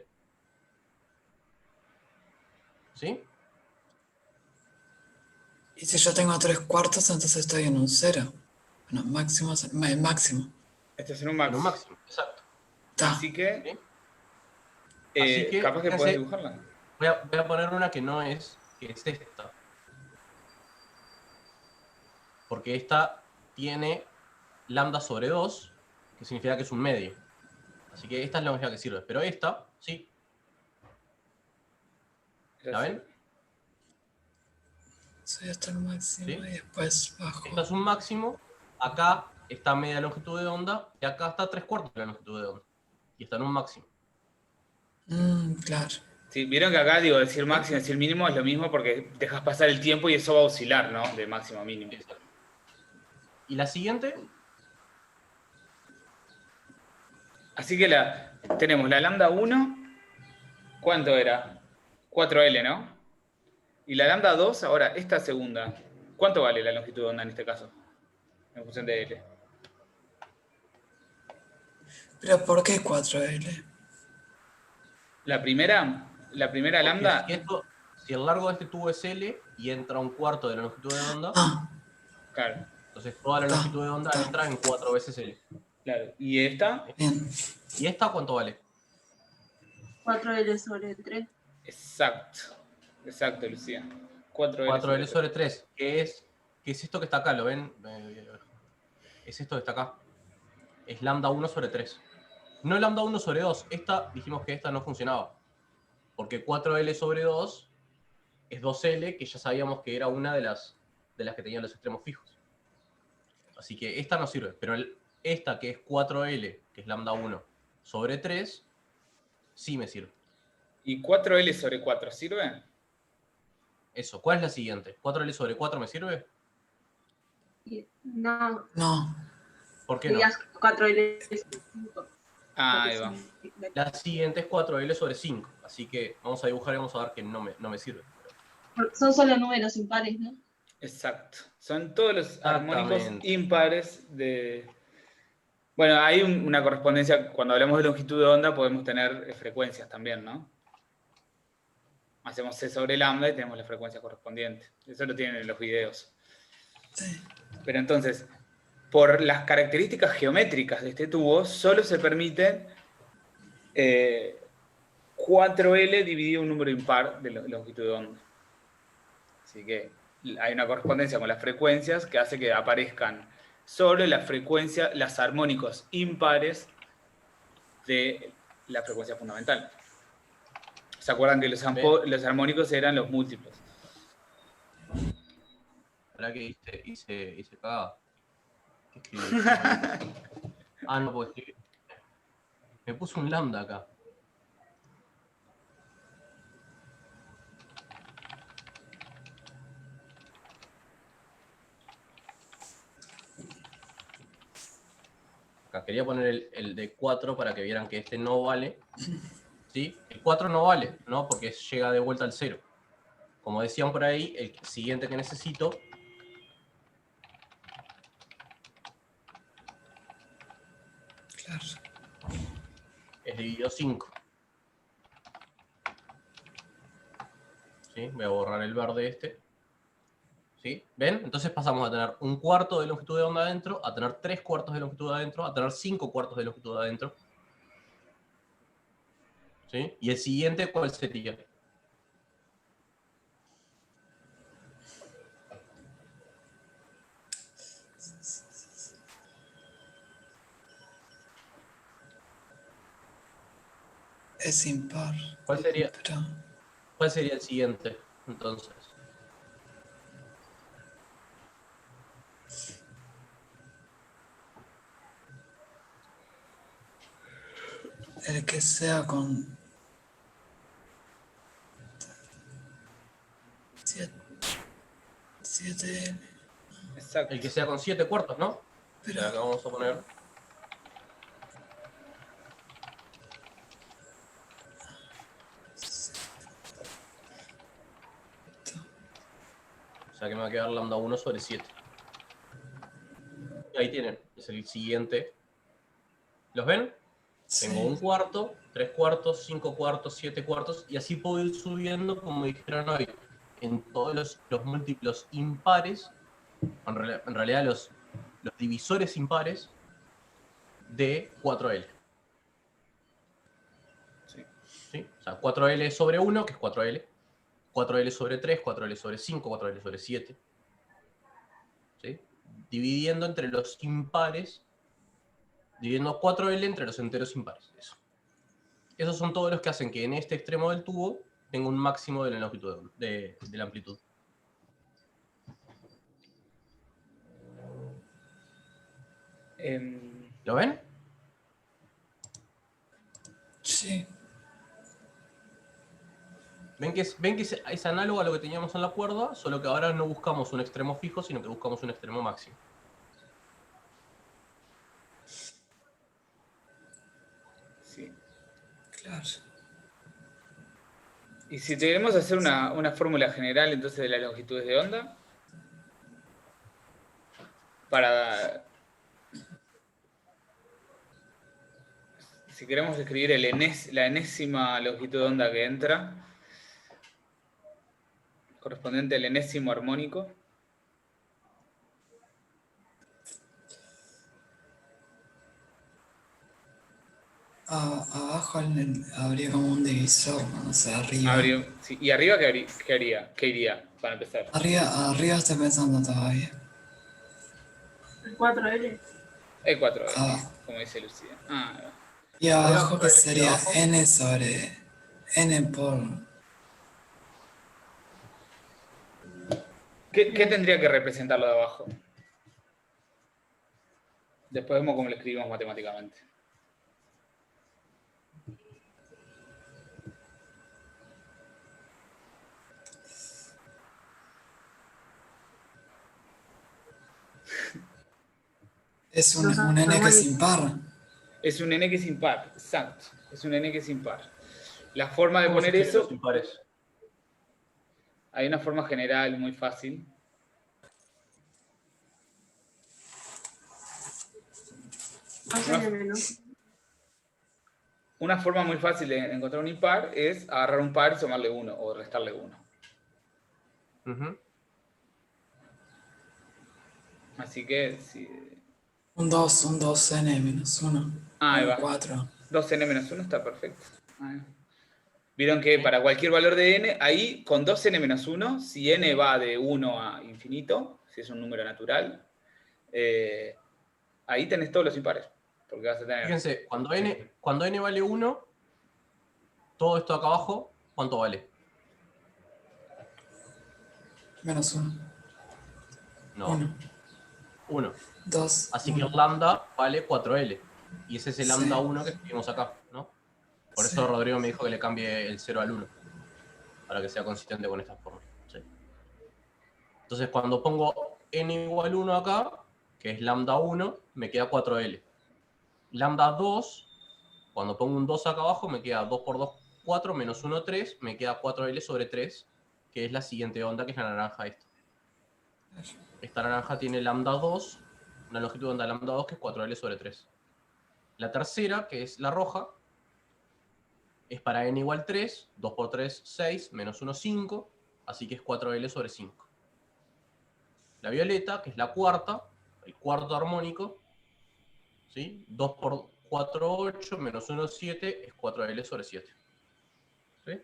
¿Sí? Y si yo tengo 3/4, entonces estoy en un 0. Bueno, máximo, máximo. Este es en un En máximo. un máximo, exacto. Así que, ¿Sí? Así que capaz que fíjense, podés dibujarla. voy a poner una que no es, que es esta. Porque esta tiene lambda sobre 2, que significa que es un medio. Así que esta es la única que sirve. Pero esta, sí. ¿La ven? Soy hasta el máximo ¿Sí? y después bajo. Esta es un máximo. Acá está media longitud de onda. Y acá está 3/4 de la longitud de onda. Y está en un máximo. Claro. Sí, vieron que acá, digo, decir máximo, decir mínimo es lo mismo porque dejas pasar el tiempo y eso va a oscilar, ¿no? De máximo a mínimo. Exacto. Y la siguiente, Así que tenemos la lambda 1, ¿cuánto era? 4L, ¿no? Y la lambda 2, ahora, esta segunda, ¿cuánto vale la longitud de onda en este caso? En función de L. ¿Pero por qué 4L? La primera porque lambda, si el largo de este tubo es L y entra 1/4 de la longitud de onda, claro, entonces toda la longitud de onda Está. entra en 4 veces L. claro. Y esta, Bien. ¿Y esta cuánto vale? 4L sobre 3. exacto, Lucía. 4L 4L sobre 3, ¿qué es esto que está acá? ¿Lo ven? Es esto que está acá. Es lambda 1 sobre 3. No lambda 1 sobre 2. Esta, dijimos que esta no funcionaba. Porque 4L sobre 2 es 2L, que ya sabíamos que era una de las que tenían los extremos fijos. Así que esta no sirve. Pero esta que es 4L, que es lambda 1 sobre 3, sí me sirve. ¿Y 4L sobre 4 sirve? Eso. ¿Cuál es la siguiente? ¿4L sobre 4 me sirve? No, No. ¿Por qué no? dirías 4L sobre 5. Ah, ahí va. La siguiente es 4L sobre 5. Así que vamos a dibujar y vamos a ver que no me sirve. Son solo números impares, ¿no? Exacto. Son todos los armónicos Exactamente. impares de... Bueno, hay una correspondencia, cuando hablamos de longitud de onda podemos tener frecuencias también, ¿no? Hacemos C sobre lambda y tenemos la frecuencia correspondiente. Eso lo tienen en los videos. Sí. Pero entonces, por las características geométricas de este tubo, solo se permite 4L dividido un número impar de longitud de onda. Así que hay una correspondencia con las frecuencias que hace que aparezcan solo las armónicos impares de la frecuencia fundamental. ¿Se acuerdan que los armónicos eran los múltiplos? ¿Verdad que hice cagada? ¿Qué escribí? Ah, no, porque escribí. Me puse un lambda acá. Acá quería poner el de 4 para que vieran que este no vale. ¿Sí? El 4 no vale, ¿no? Porque llega de vuelta al 0. Como decían por ahí, el siguiente que necesito Claro. es dividido 5. ¿Sí? Voy a borrar el verde este. ¿Sí? ¿Ven? Entonces pasamos a tener 1/4 de longitud de onda adentro, a tener 3/4 de longitud adentro, a tener 5/4 de longitud adentro. ¿Sí? ¿Y el siguiente cuál sería? Es impar. ¿Cuál sería Pero el siguiente, entonces? el que sea con 7L. Exacto. El que sea con 7/4, ¿no? Pero Acá vamos a poner. O sea que me va a quedar lambda 1 sobre 7. Y ahí tienen, es el siguiente. ¿Los ven? sí. Tengo 1/4, 3/4, 5/4, 7/4, y así puedo ir subiendo, como dijeron hoy, en todos los múltiplos impares, en realidad los divisores impares de 4L. Sí. ¿Sí? O sea, 4L sobre 1, que es 4L, 4L sobre 3, 4L sobre 5, 4L sobre 7. ¿Sí? Dividiendo entre los impares dividiendo 4L entre los enteros impares. Eso. Esos son todos los que hacen que en este extremo del tubo tenga un máximo de la longitud, de la amplitud. ¿Lo ven? Sí. ¿Ven que es análogo a lo que teníamos en la cuerda, solo que ahora no buscamos un extremo fijo, sino que buscamos un extremo máximo? Sí. Claro. Y si queremos hacer una fórmula general entonces de las longitudes de onda, para... Si queremos escribir la enésima longitud de onda que entra, correspondiente al enésimo armónico, Abajo habría como un divisor, no sé, arriba. sí. ¿Y arriba qué haría? ¿Qué iría para empezar? Arriba estoy pensando todavía. El 4L. E4, como dice Lucía. Y abajo que Arriba, sería abajo. N sobre N por... ¿Qué tendría que representar lo de abajo? Después vemos cómo lo escribimos matemáticamente. Es un N que es impar. Es un n que es impar, exacto. Es un n que es impar. La forma de ¿Cómo se poner escriben eso, los impares? hay una forma general muy fácil. Una forma muy fácil de encontrar un impar es agarrar un par y sumarle 1 o restarle 1. Ujú. Así que, sí. Un 2N menos 1. Ahí Un va. 4. 2n menos 1 está perfecto. Ahí. Vieron que para cualquier valor de n, ahí con 2n menos 1, si n va de 1 a infinito, si es un número natural, ahí tenés todos los impares. Porque vas a tener... Fíjense, cuando n vale 1, todo esto acá abajo, ¿cuánto vale? Menos 1. No, 1. 1. 2. Así que el lambda vale 4L. Y ese es el lambda Sí. 1 que escribimos acá, ¿no? Por Sí. eso Rodrigo me dijo que le cambie el 0 al 1. Para que sea consistente con esta forma. Sí. Entonces, cuando pongo n igual 1 acá, que es lambda 1, me queda 4L. Lambda 2, cuando pongo un 2 acá abajo, me queda 2 por 2, 4, menos 1, 3, me queda 4L sobre 3, que es la siguiente onda, que es la naranja esta. Esta naranja tiene lambda 2, una longitud de onda lambda 2, que es 4L sobre 3. La tercera, que es la roja, es para n igual 3, 2 por 3, 6, menos 1, 5, así que es 4L sobre 5. La violeta, que es la cuarta, el cuarto armónico, ¿sí? 2 por 4, 8, menos 1, 7, es 4L sobre 7. ¿Sí?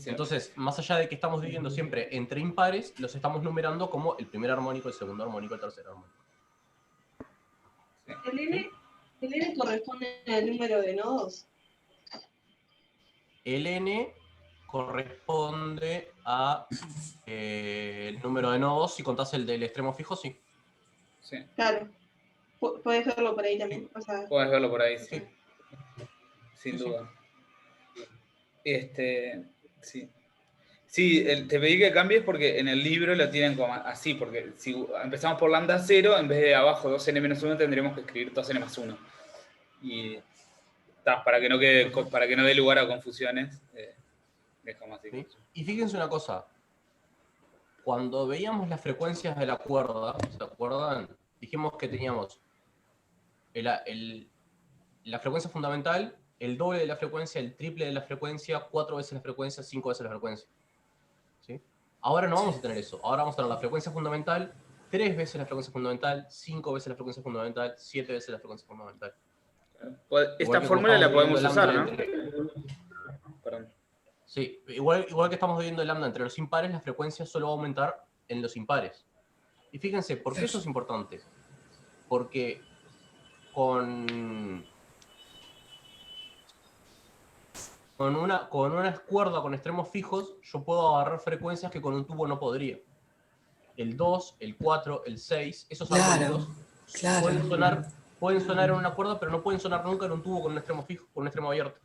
Entonces, más allá de que estamos dividiendo siempre entre impares, los estamos numerando como el primer armónico, el segundo armónico, el tercer armónico. El N corresponde al número de nodos. El n corresponde a el número de nodos. Si contás el del extremo fijo, sí. Sí. Claro. Puedes verlo por ahí también. O sea, Puedes verlo por ahí, sí. Sí. Sin Sí, duda. Sí. Sí, te pedí que cambies porque en el libro lo tienen como así, porque si empezamos por lambda 0, en vez de abajo 2n menos 1, tendremos que escribir 2n más 1. Y para que no dé lugar a confusiones, dejamos así. ¿sí? Y fíjense una cosa. Cuando veíamos las frecuencias de la cuerda, ¿se acuerdan? Dijimos que teníamos la frecuencia fundamental, el doble de la frecuencia, el triple de la frecuencia, 4 veces la frecuencia, 5 veces la frecuencia. ¿Sí? Ahora no vamos a tener eso. Ahora vamos a tener la frecuencia fundamental, 3 veces la frecuencia fundamental, 5 veces la frecuencia fundamental, 7 veces la frecuencia fundamental. Esta fórmula la podemos usar, ¿no? Perdón. Sí, igual que estamos viendo el lambda entre los impares, la frecuencia solo va a aumentar en los impares. Y fíjense, ¿por qué eso es importante? Porque con una cuerda con extremos fijos, yo puedo agarrar frecuencias que con un tubo no podría. El 2, el 4, el 6, esos armónicos Claro. pueden sonar en una cuerda, pero no pueden sonar nunca en un tubo con un extremo fijo, con un extremo abierto.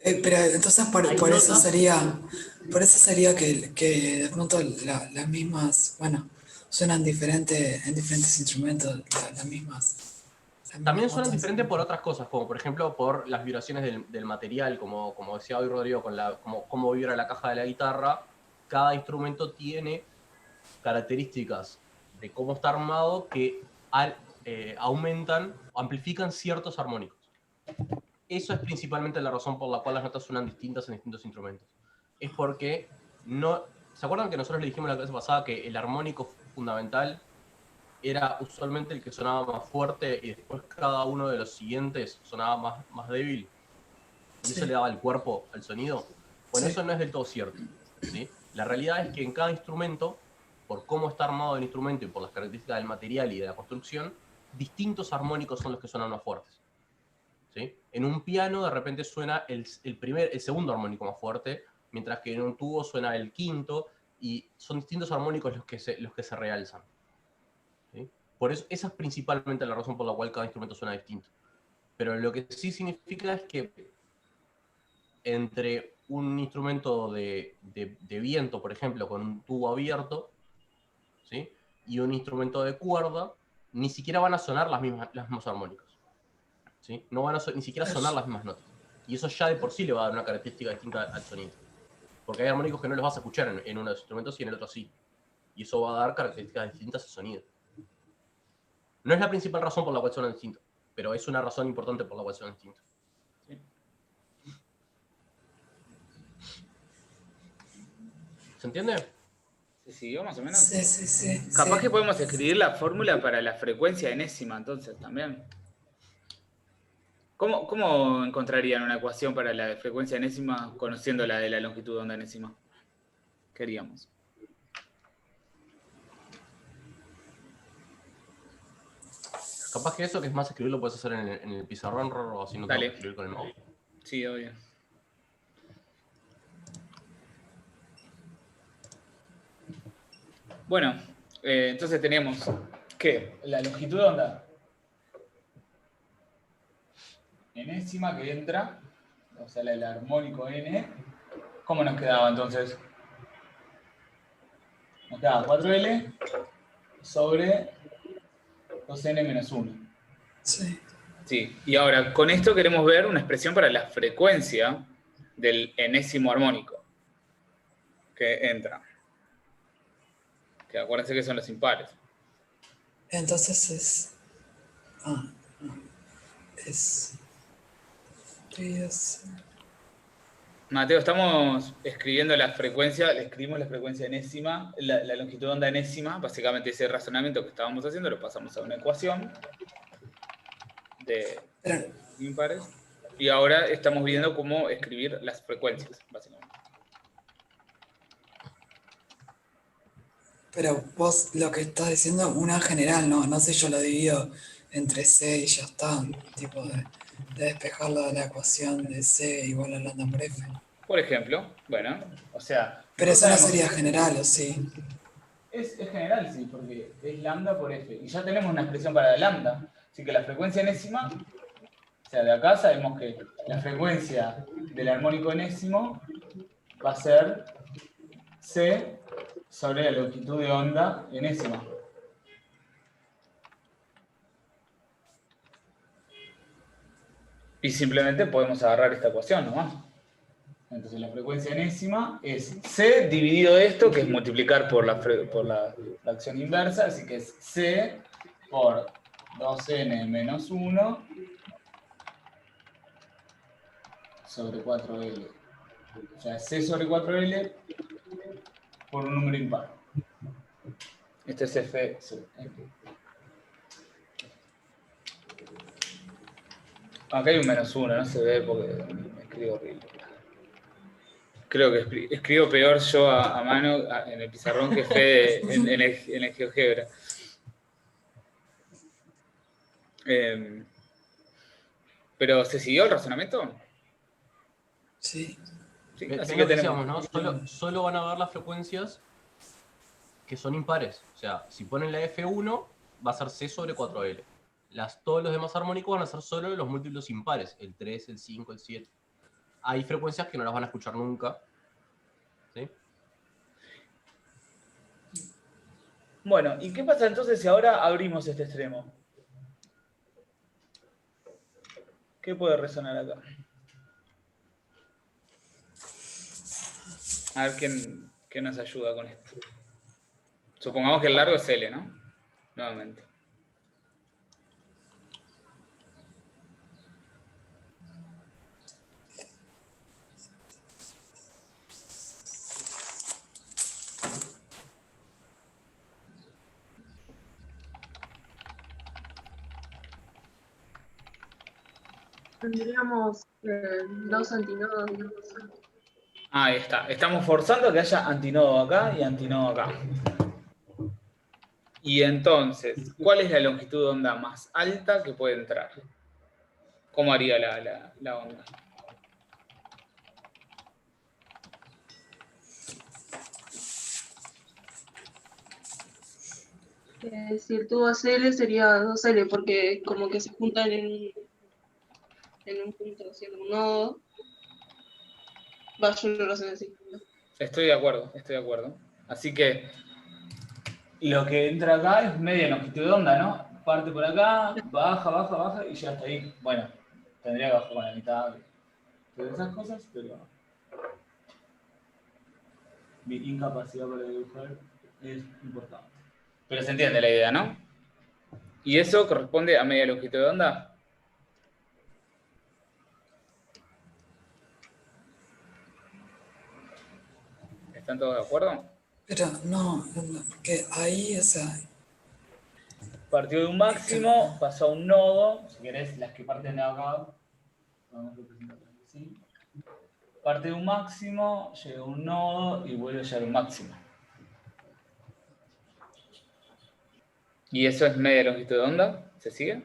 Pero entonces por eso notas- sería que de pronto las mismas, bueno, suenan diferente en diferentes instrumentos, las mismas También suenan notas. diferentes por otras cosas, como por ejemplo por las vibraciones del material, como decía hoy Rodrigo, con cómo vibra la caja de la guitarra. Cada instrumento tiene características de cómo está armado que aumentan o amplifican ciertos armónicos. Eso es principalmente la razón por la cual las notas suenan distintas en distintos instrumentos. Es porque no... ¿Se acuerdan que nosotros le dijimos la clase pasada que el armónico fundamental era usualmente el que sonaba más fuerte y después cada uno de los siguientes sonaba más débil? Y eso le daba el cuerpo al sonido. Bueno, eso no es del todo cierto, ¿sí? La realidad es que en cada instrumento, por cómo está armado el instrumento y por las características del material y de la construcción, distintos armónicos son los que suenan más fuertes, ¿sí? En un piano de repente suena el segundo armónico más fuerte, mientras que en un tubo suena el quinto, y son distintos armónicos los que se realzan, ¿sí? Por eso, esa es principalmente la razón por la cual cada instrumento suena distinto. Pero lo que sí significa es que entre un instrumento de viento, por ejemplo, con un tubo abierto, ¿sí?, y un instrumento de cuerda, ni siquiera van a sonar los mismos armónicos, ¿sí? No van a ni siquiera sonar las mismas notas. Y eso ya de por sí le va a dar una característica distinta al sonido. Porque hay armónicos que no los vas a escuchar en uno de los instrumentos y en el otro sí. Y eso va a dar características distintas al sonido. No es la principal razón por la cual suenan distintos, pero es una razón importante por la cual suenan distintos. ¿Sí? ¿Se entiende? ¿Sí, más o menos? Sí. Capaz que podemos escribir la fórmula para la frecuencia enésima, entonces, también. ¿Cómo encontrarían una ecuación para la frecuencia enésima conociendo la de la longitud de onda enésima? ¿Qué haríamos? Capaz que eso, que es más escribir, lo puedes hacer en el pizarrón, o así no tengo que escribir con el mouse. Sí, obvio. Bueno, entonces tenemos que la longitud de onda enésima que entra, o sea, el armónico n, ¿cómo nos quedaba entonces? Nos quedaba 4L sobre 2N menos 1. Sí. Sí, y ahora con esto queremos ver una expresión para la frecuencia del enésimo armónico que entra. Que acuérdense que son los impares. Entonces es... Mateo, estamos escribiendo la frecuencia, le escribimos la frecuencia enésima, la longitud de onda enésima, básicamente ese razonamiento que estábamos haciendo lo pasamos a una ecuación de impares, y ahora estamos viendo cómo escribir las frecuencias, básicamente. Pero vos lo que estás diciendo, una general, no sé, yo lo divido entre C y ya está, tipo de despejarlo de la ecuación de C igual a lambda por F. Por ejemplo, bueno, o sea... Pero eso no sería general, ¿o sí? Es general, sí, porque es lambda por F. Y ya tenemos una expresión para la lambda. Así que la frecuencia enésima, o sea, de acá sabemos que la frecuencia del armónico enésimo va a ser C sobre la longitud de onda enésima. Y simplemente podemos agarrar esta ecuación nomás. Entonces la frecuencia enésima es C dividido esto, que es multiplicar por la fracción inversa, así que es C por 2n menos 1 sobre 4L. O sea, C sobre 4L por un número impar. Este es F. Acá hay un menos 1, no se ve porque me escribo horrible. Creo que escribo peor yo a mano en el pizarrón que Fede en el GeoGebra. Pero ¿se siguió el razonamiento? Sí. Sí, Ven así lo que que tenemos. decíamos, ¿no? Solo van a ver las frecuencias que son impares. O sea, si ponen la F1, va a ser C sobre 4L. Todos los demás armónicos van a ser solo los múltiplos impares, el 3, el 5, el 7. Hay frecuencias que no las van a escuchar nunca. ¿Sí? Bueno, ¿y qué pasa entonces si ahora abrimos este extremo? ¿Qué puede resonar acá? A ver quién nos ayuda con esto. Supongamos que el largo es L, ¿no? Nuevamente. Tendríamos dos antinodos, digamos. Ahí está. Estamos forzando que haya antinodo acá y antinodo acá. Y entonces, ¿cuál es la longitud de onda más alta que puede entrar? ¿Cómo haría la onda? Si el tubo es L sería 2L, porque como que se juntan en un punto, ¿cierto? Un nodo. Va, yo no lo sé decir. Estoy de acuerdo, estoy de acuerdo. Así que lo que entra acá es media longitud de onda, ¿no? Parte por acá, baja, baja, baja y ya está ahí. Bueno, tendría que bajar con la mitad de esas cosas, pero mi incapacidad para dibujar es importante. Pero se entiende la idea, ¿no? ¿Y eso corresponde a media longitud de onda? ¿Están todos de acuerdo? Pero no, porque ahí, o sea, Partió de un es que- máximo, pasó a un nodo. Si querés, las que parten de acá, vamos a representarlas así. Parte de un máximo, llega a un nodo y vuelve a llegar a un máximo. ¿Y eso es media longitud de onda? ¿Se sigue?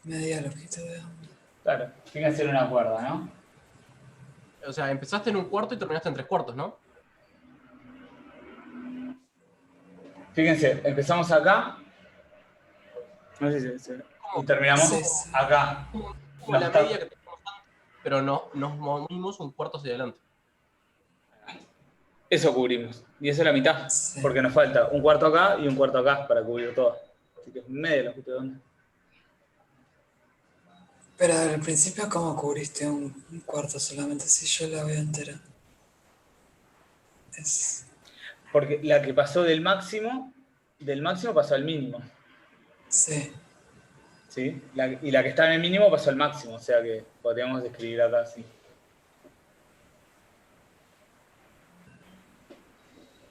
media longitud de onda. Claro, tiene que ser una cuerda, ¿no? O sea, empezaste en un cuarto y terminaste en 3 cuartos, ¿no? Fíjense, empezamos acá. No sé si y terminamos Sí, sí. acá. Como Nos la está- media que teníamos antes, pero no, nos movimos un cuarto hacia adelante. Eso cubrimos. Y eso es la mitad. Sí. Porque nos falta un cuarto acá y un cuarto acá para cubrir todo. Así que es media longitud de onda. Pero al principio, ¿cómo cubriste un cuarto solamente? Si yo la veo entera. Es. Porque la que pasó del máximo pasó al mínimo. Sí. ¿Sí? Y la que está en el mínimo pasó al máximo. O sea que podríamos describir acá así.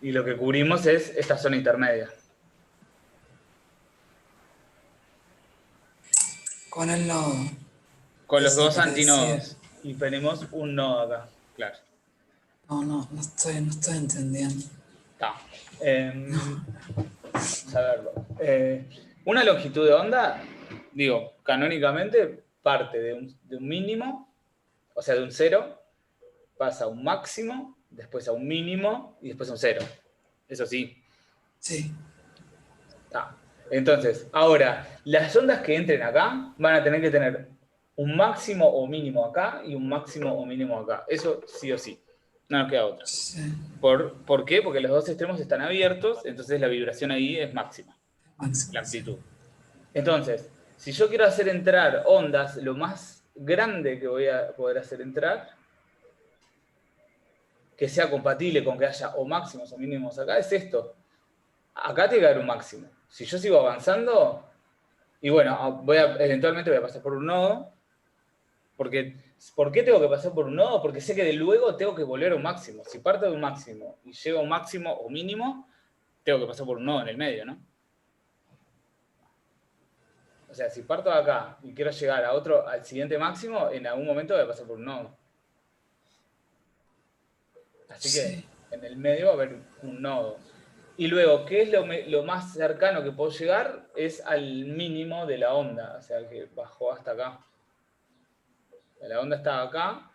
Y lo que cubrimos es esta zona intermedia. Con el nodo. Con los Eso dos querés decir. antinodos. Y tenemos un nodo acá. Claro. No estoy entendiendo. Está. Vamos a verlo. Una longitud de onda, digo, canónicamente parte de un mínimo, o sea, de un cero, pasa a un máximo, después a un mínimo y después a un cero. Eso sí. Sí. Está. Entonces, ahora, las ondas que entren acá van a tener que tener un máximo o mínimo acá y un máximo o mínimo acá. Eso sí o sí. No nos queda otra. Sí. ¿Por qué? Porque los dos extremos están abiertos, entonces la vibración ahí es máxima, Máximo. la amplitud. Entonces, si yo quiero hacer entrar ondas, lo más grande que voy a poder hacer entrar, que sea compatible con que haya o máximos o mínimos acá, es esto. Acá tiene que haber un máximo. Si yo sigo avanzando, y bueno, eventualmente voy a pasar por un nodo, porque ¿por qué tengo que pasar por un nodo? Porque sé que de luego tengo que volver a un máximo. Si parto de un máximo y llego a un máximo o mínimo, tengo que pasar por un nodo en el medio, ¿no? O sea, si parto de acá y quiero llegar al siguiente máximo, en algún momento voy a pasar por un nodo. Así que Sí. en el medio va a haber un nodo. Y luego, ¿qué es lo más cercano que puedo llegar? Es al mínimo de la onda, o sea, que bajó hasta acá. La onda estaba acá,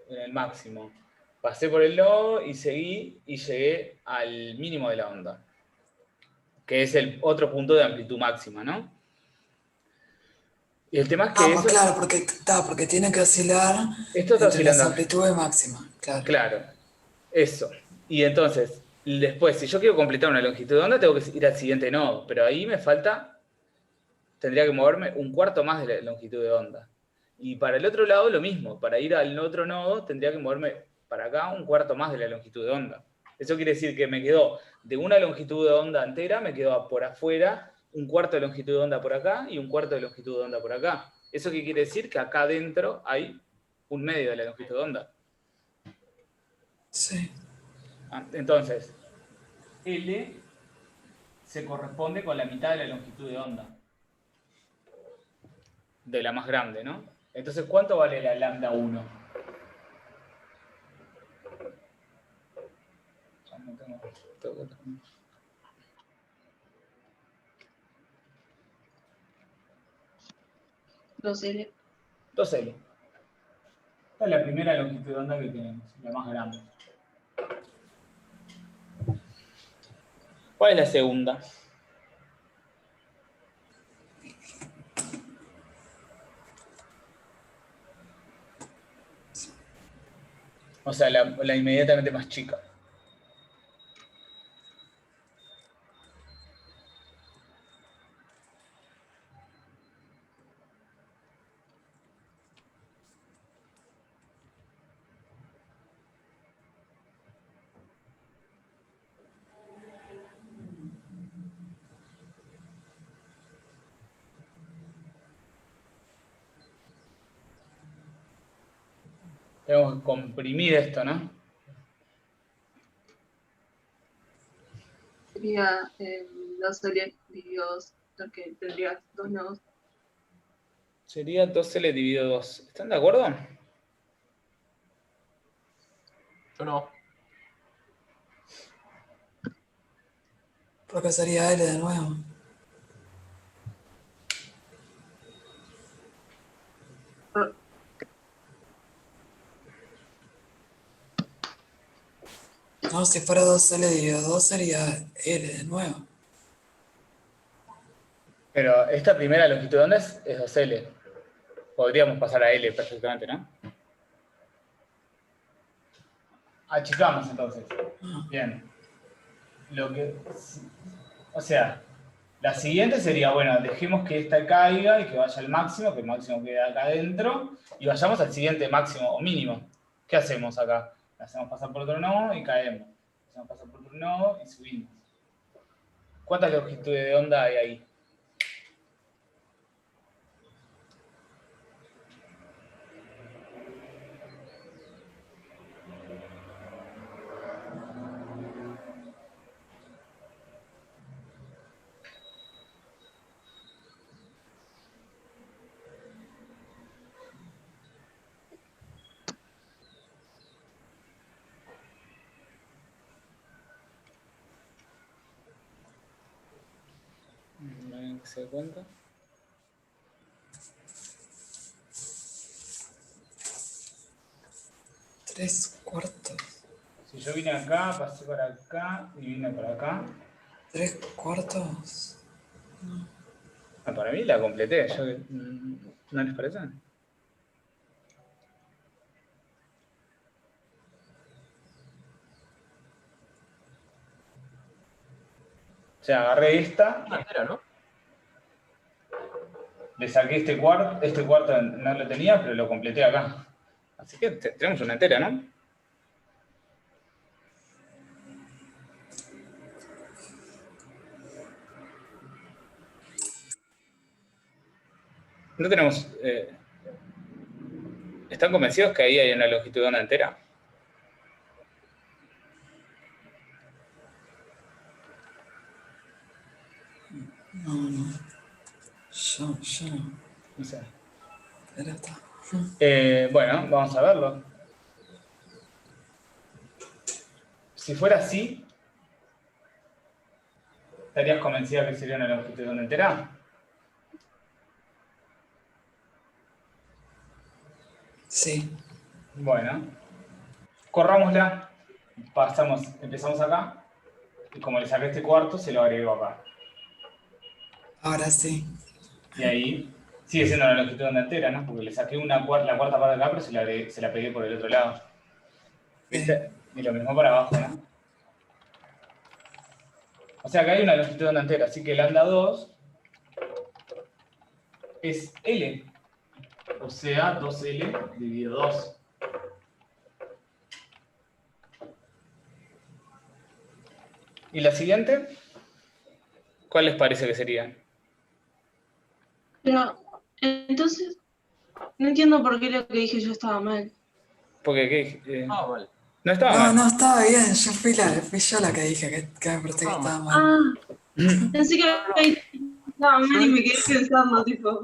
en el máximo. Pasé por el nodo y seguí y llegué al mínimo de la onda, que es el otro punto de amplitud máxima, ¿no? Y el tema es que Pues eso, claro, porque tiene que oscilar esto está entre las oscilando. amplitudes máximas, claro. Claro, eso. Y entonces, después, si yo quiero completar una longitud de onda, tengo que ir al siguiente nodo, pero ahí me falta, tendría que moverme un cuarto más de la longitud de onda. Y para el otro lado lo mismo, para ir al otro nodo tendría que moverme para acá un cuarto más de la longitud de onda. Eso quiere decir que me quedó de una longitud de onda entera, me quedó por afuera un cuarto de longitud de onda por acá y un cuarto de longitud de onda por acá. ¿Eso qué quiere decir? Que acá adentro hay un medio de la longitud de onda. Sí. Entonces, L se corresponde con la mitad de la longitud de onda. De la más grande, ¿no? Entonces, ¿cuánto vale la lambda 1? Ya no tengo. 2L. 2L. Esta es la primera longitud de onda que tenemos, la más grande. ¿Cuál es la segunda? O sea, la inmediatamente más chica. Tenemos que comprimir esto, ¿no? Sería 2L dividido 2, porque tendría dos nodos. Sería 2L dividido 2. ¿Están de acuerdo? Yo no. Porque sería L de nuevo. No, si fuera 2L dividido 2 sería L de nuevo. Pero esta primera longitud de onda es 2L. Podríamos pasar a L perfectamente, ¿no? Achicamos entonces. Bien. O sea, la siguiente sería, bueno, dejemos que esta caiga y que vaya al máximo, que el máximo quede acá adentro, y vayamos al siguiente máximo o mínimo. ¿Qué hacemos acá? La hacemos pasar por otro nodo y caemos. La hacemos pasar por otro nodo y subimos. ¿Cuántas longitudes de onda hay ahí? ¿Alguien que se dé cuenta? Tres cuartos. Si yo vine acá, pasé por acá y vine por acá. 3 cuartos. Para mí la completé. ¿No les parece? O sea, agarré esta, Una entera, ¿no? le saqué este cuarto no lo tenía, pero lo completé acá. Así que tenemos una entera, ¿no? No tenemos... ¿Están convencidos que ahí hay una longitud de onda entera? No. Yo no. No sé. Pero está. Bueno, vamos a verlo. si fuera así, ¿estarías convencida que sería una longitud de onda entera? Sí. Bueno, corrámosla. Empezamos acá. Y como le saqué este cuarto, se lo agrego acá. Ahora sí. Y ahí sigue siendo una longitud de onda entera, ¿no? Porque le saqué la cuarta parte de acá, pero se la pegué por el otro lado. ¿Viste? Y lo mismo para abajo, ¿no? O sea que hay una longitud de onda entera, así que lambda 2 es L. O sea, 2L dividido 2. ¿Y la siguiente? ¿Cuál les parece que sería? Pero, entonces, no entiendo por qué lo que dije yo estaba mal. Porque, ¿qué? Mal. No estaba No, mal. no, estaba bien. Fui yo la que dije que me parecía que estaba mal. Ah, pensé que estaba mal y me quedé pensando, tipo,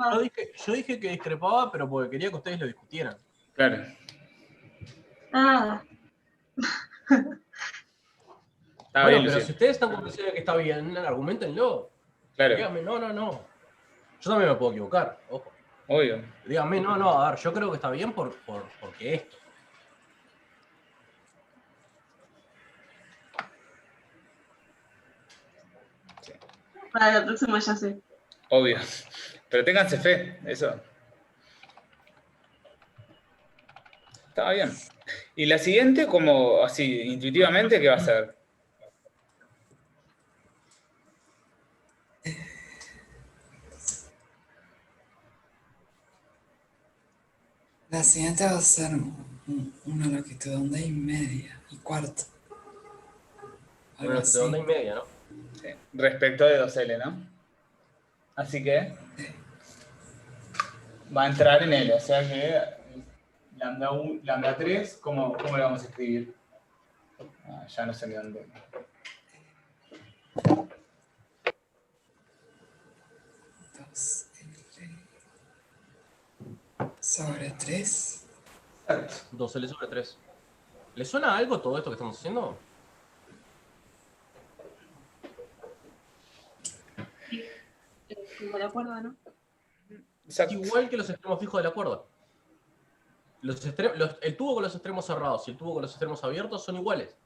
Yo dije que discrepaba, pero porque quería que ustedes lo discutieran. Claro. ah, Estaba Bueno, bien, pero Lucía. si ustedes están convencidos de que está bien, argumentenlo. Claro, Díganme, no. Yo también me puedo equivocar, ojo. obvio. Díganme, no, a ver, yo creo que está bien porque esto. para la próxima ya sé. Obvio. Pero ténganse fe, eso. Estaba bien. Y la siguiente, como así, intuitivamente, ¿qué va a ser? La siguiente va a ser una longitud de onda y media. Y cuarto. Algo Bueno, así. de onda y media, ¿no? Sí, respecto de 2L, ¿no? Así que va a entrar en L, o sea que lambda 3, ¿cómo le vamos a escribir? Ya no sé ni dónde. Sobre 3. Exacto. 2L sobre 3. ¿Le suena algo todo esto que estamos haciendo? Como la cuerda, ¿no? Exacto. Igual que los extremos fijos de la cuerda. El tubo con los extremos cerrados y el tubo con los extremos abiertos son iguales.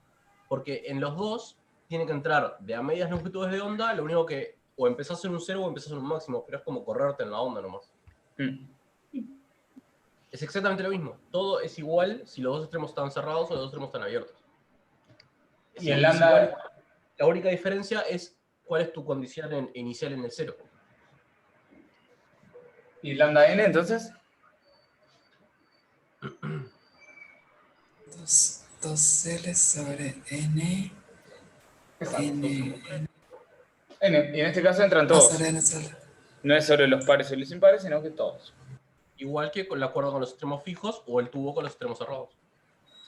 Porque en los dos tiene que entrar de a medias longitudes de onda, lo único que o empezás en un cero o empezás en un máximo, pero es como correrte en la onda nomás. Mm. Es exactamente lo mismo. Todo es igual si los dos extremos están cerrados o los dos extremos están abiertos. Y el Es lambda... igual. La única diferencia es cuál es tu condición inicial en el cero. ¿Y lambda n, entonces? 2L sobre N. Exacto. N. N. Y en este caso entran Ah, todos. sobre N solo. No es sobre los pares y los impares, sino que todos. Igual que con la cuerda con los extremos fijos o el tubo con los extremos cerrados.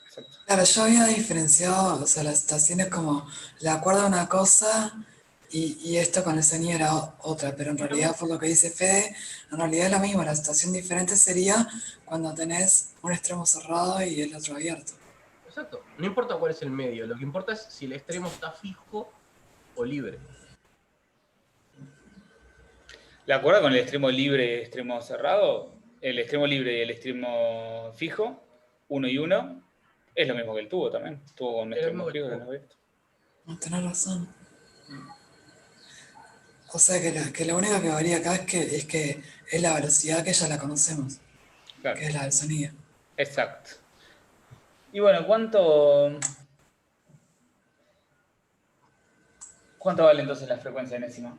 Exacto. Claro, yo había diferenciado, o sea, las estaciones como la cuerda una cosa y esto con el sonido era otra, pero en realidad, por lo que dice Fede, en realidad es lo mismo, la estación diferente sería cuando tenés un extremo cerrado y el otro abierto. Exacto. No importa cuál es el medio, lo que importa es si el extremo está fijo o libre. La cuerda con el extremo libre y el extremo cerrado, el extremo libre y el extremo fijo, 1 y 1, es lo mismo que el tubo también. Tubo con un Es lo extremo mismo que el fijo y tubo. el abierto. No, tenés razón. O sea que lo único que varía acá es que es la velocidad que ya la conocemos, Claro. que es la del sonido. Exacto. Y bueno, ¿cuánto vale entonces la frecuencia enésima?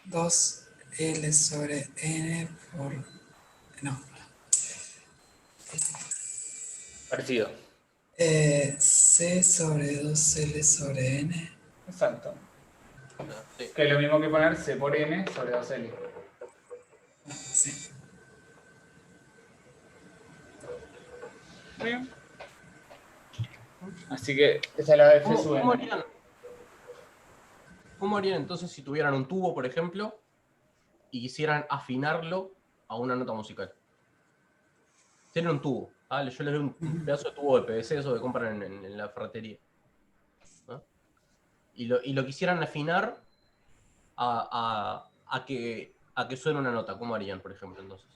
Dos L sobre N por... No. Parecido. C sobre 2L sobre N. Exacto. Sí. Que es lo mismo que poner C por N sobre 2L. Sí. Bien. Así que esa es la F ¿Cómo, sub cómo N. harían, cómo harían entonces si tuvieran un tubo, por ejemplo, y quisieran afinarlo a una nota musical? Tienen un tubo. ¿Vale? Yo les doy un pedazo de tubo de PVC, eso que compran en la ferretería. ¿No? Y lo quisieran afinar a que suene una nota. ¿Cómo harían, por ejemplo, entonces?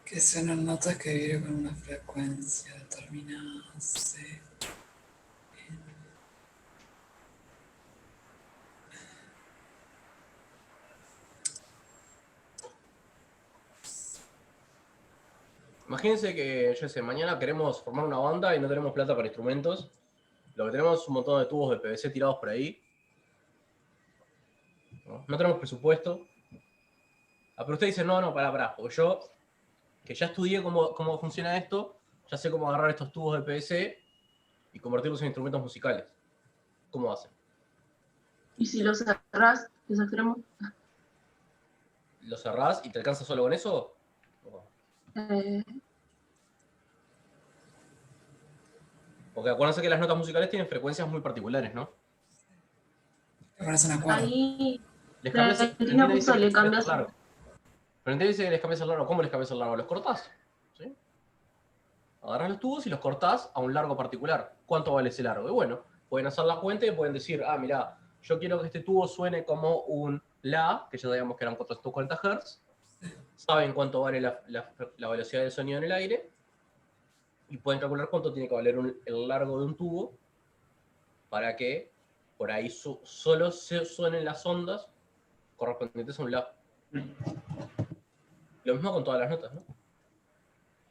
Que suenan notas que vienen con una frecuencia determinada. Sí. Imagínense que, yo sé, mañana queremos formar una banda y no tenemos plata para instrumentos. Lo que tenemos es un montón de tubos de PVC tirados por ahí. No tenemos presupuesto. Pero usted dice, no, pará. Porque yo, que ya estudié cómo funciona esto, ya sé cómo agarrar estos tubos de PVC y convertirlos en instrumentos musicales. ¿Cómo hacen? ¿Y si lo cerrás, los extremos? ¿Lo cerrás y te alcanza solo con eso? Porque acuérdense que las notas musicales tienen frecuencias muy particulares, ¿no? Me parece una cuerda. Ahí Les cambias el Valentina puso, le cambias. largo. Pero entonces dice que les cambias el largo. ¿Cómo les cambias el largo? Los cortás. ¿Sí? Agarrás los tubos y los cortás a un largo particular. ¿Cuánto vale ese largo? Y bueno, pueden hacer la cuenta y pueden decir, mirá, yo quiero que este tubo suene como un La, que ya sabíamos que eran 440 Hz. Saben cuánto vale la velocidad del sonido en el aire. Y pueden calcular cuánto tiene que valer el largo de un tubo para que por ahí solo se suenen las ondas correspondientes a un La. Lo mismo con todas las notas, ¿no?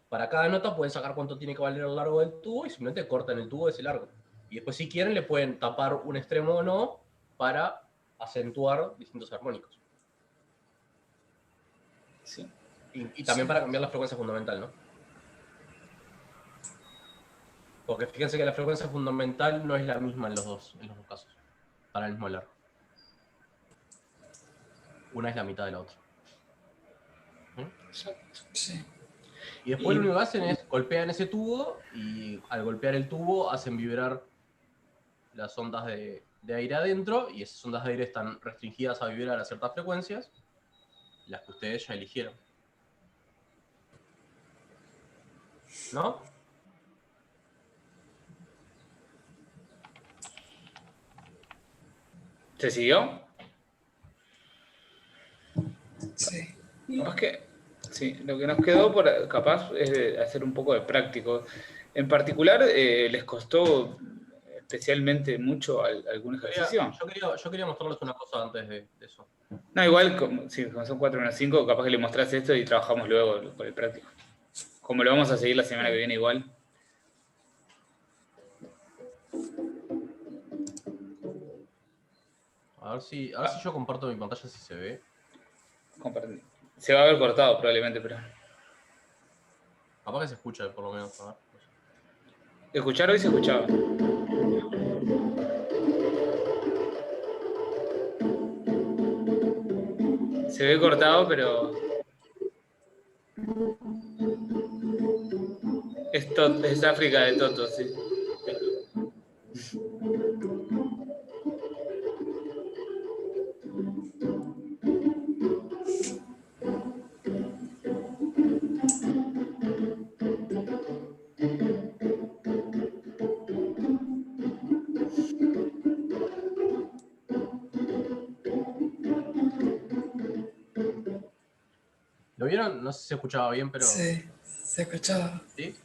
Para cada nota pueden sacar cuánto tiene que valer el largo del tubo y simplemente cortan el tubo de ese largo. Y después, si quieren, le pueden tapar un extremo o no para acentuar distintos armónicos. Sí. Y también para cambiar la frecuencia fundamental, ¿no? Porque fíjense que la frecuencia fundamental no es la misma en los dos casos, para el mismo largo. Una es la mitad de la otra. Sí. Y después lo único que hacen es golpean ese tubo y al golpear el tubo hacen vibrar las ondas de aire adentro y esas ondas de aire están restringidas a vibrar a ciertas frecuencias, las que ustedes ya eligieron. ¿No? ¿Se siguió? Sí. Capaz que, sí, lo que nos quedó por capaz es de hacer un poco de práctico. En particular, ¿les costó especialmente mucho algún ejercicio? Yo quería mostrarles una cosa antes de eso. No, igual, como son 4 menos 5, capaz que le mostrás esto y trabajamos luego por el práctico. Como lo vamos a seguir la semana que viene igual. A ver si yo comparto mi pantalla, si se ve. Se va a haber cortado probablemente, pero... Capaz que se escucha, por lo menos. A ver. Escuchar hoy se escuchaba. Se ve cortado, pero... Es África de Toto, sí. ¿Lo vieron? No sé si se escuchaba bien, pero... Sí, se escuchaba. ¿Sí?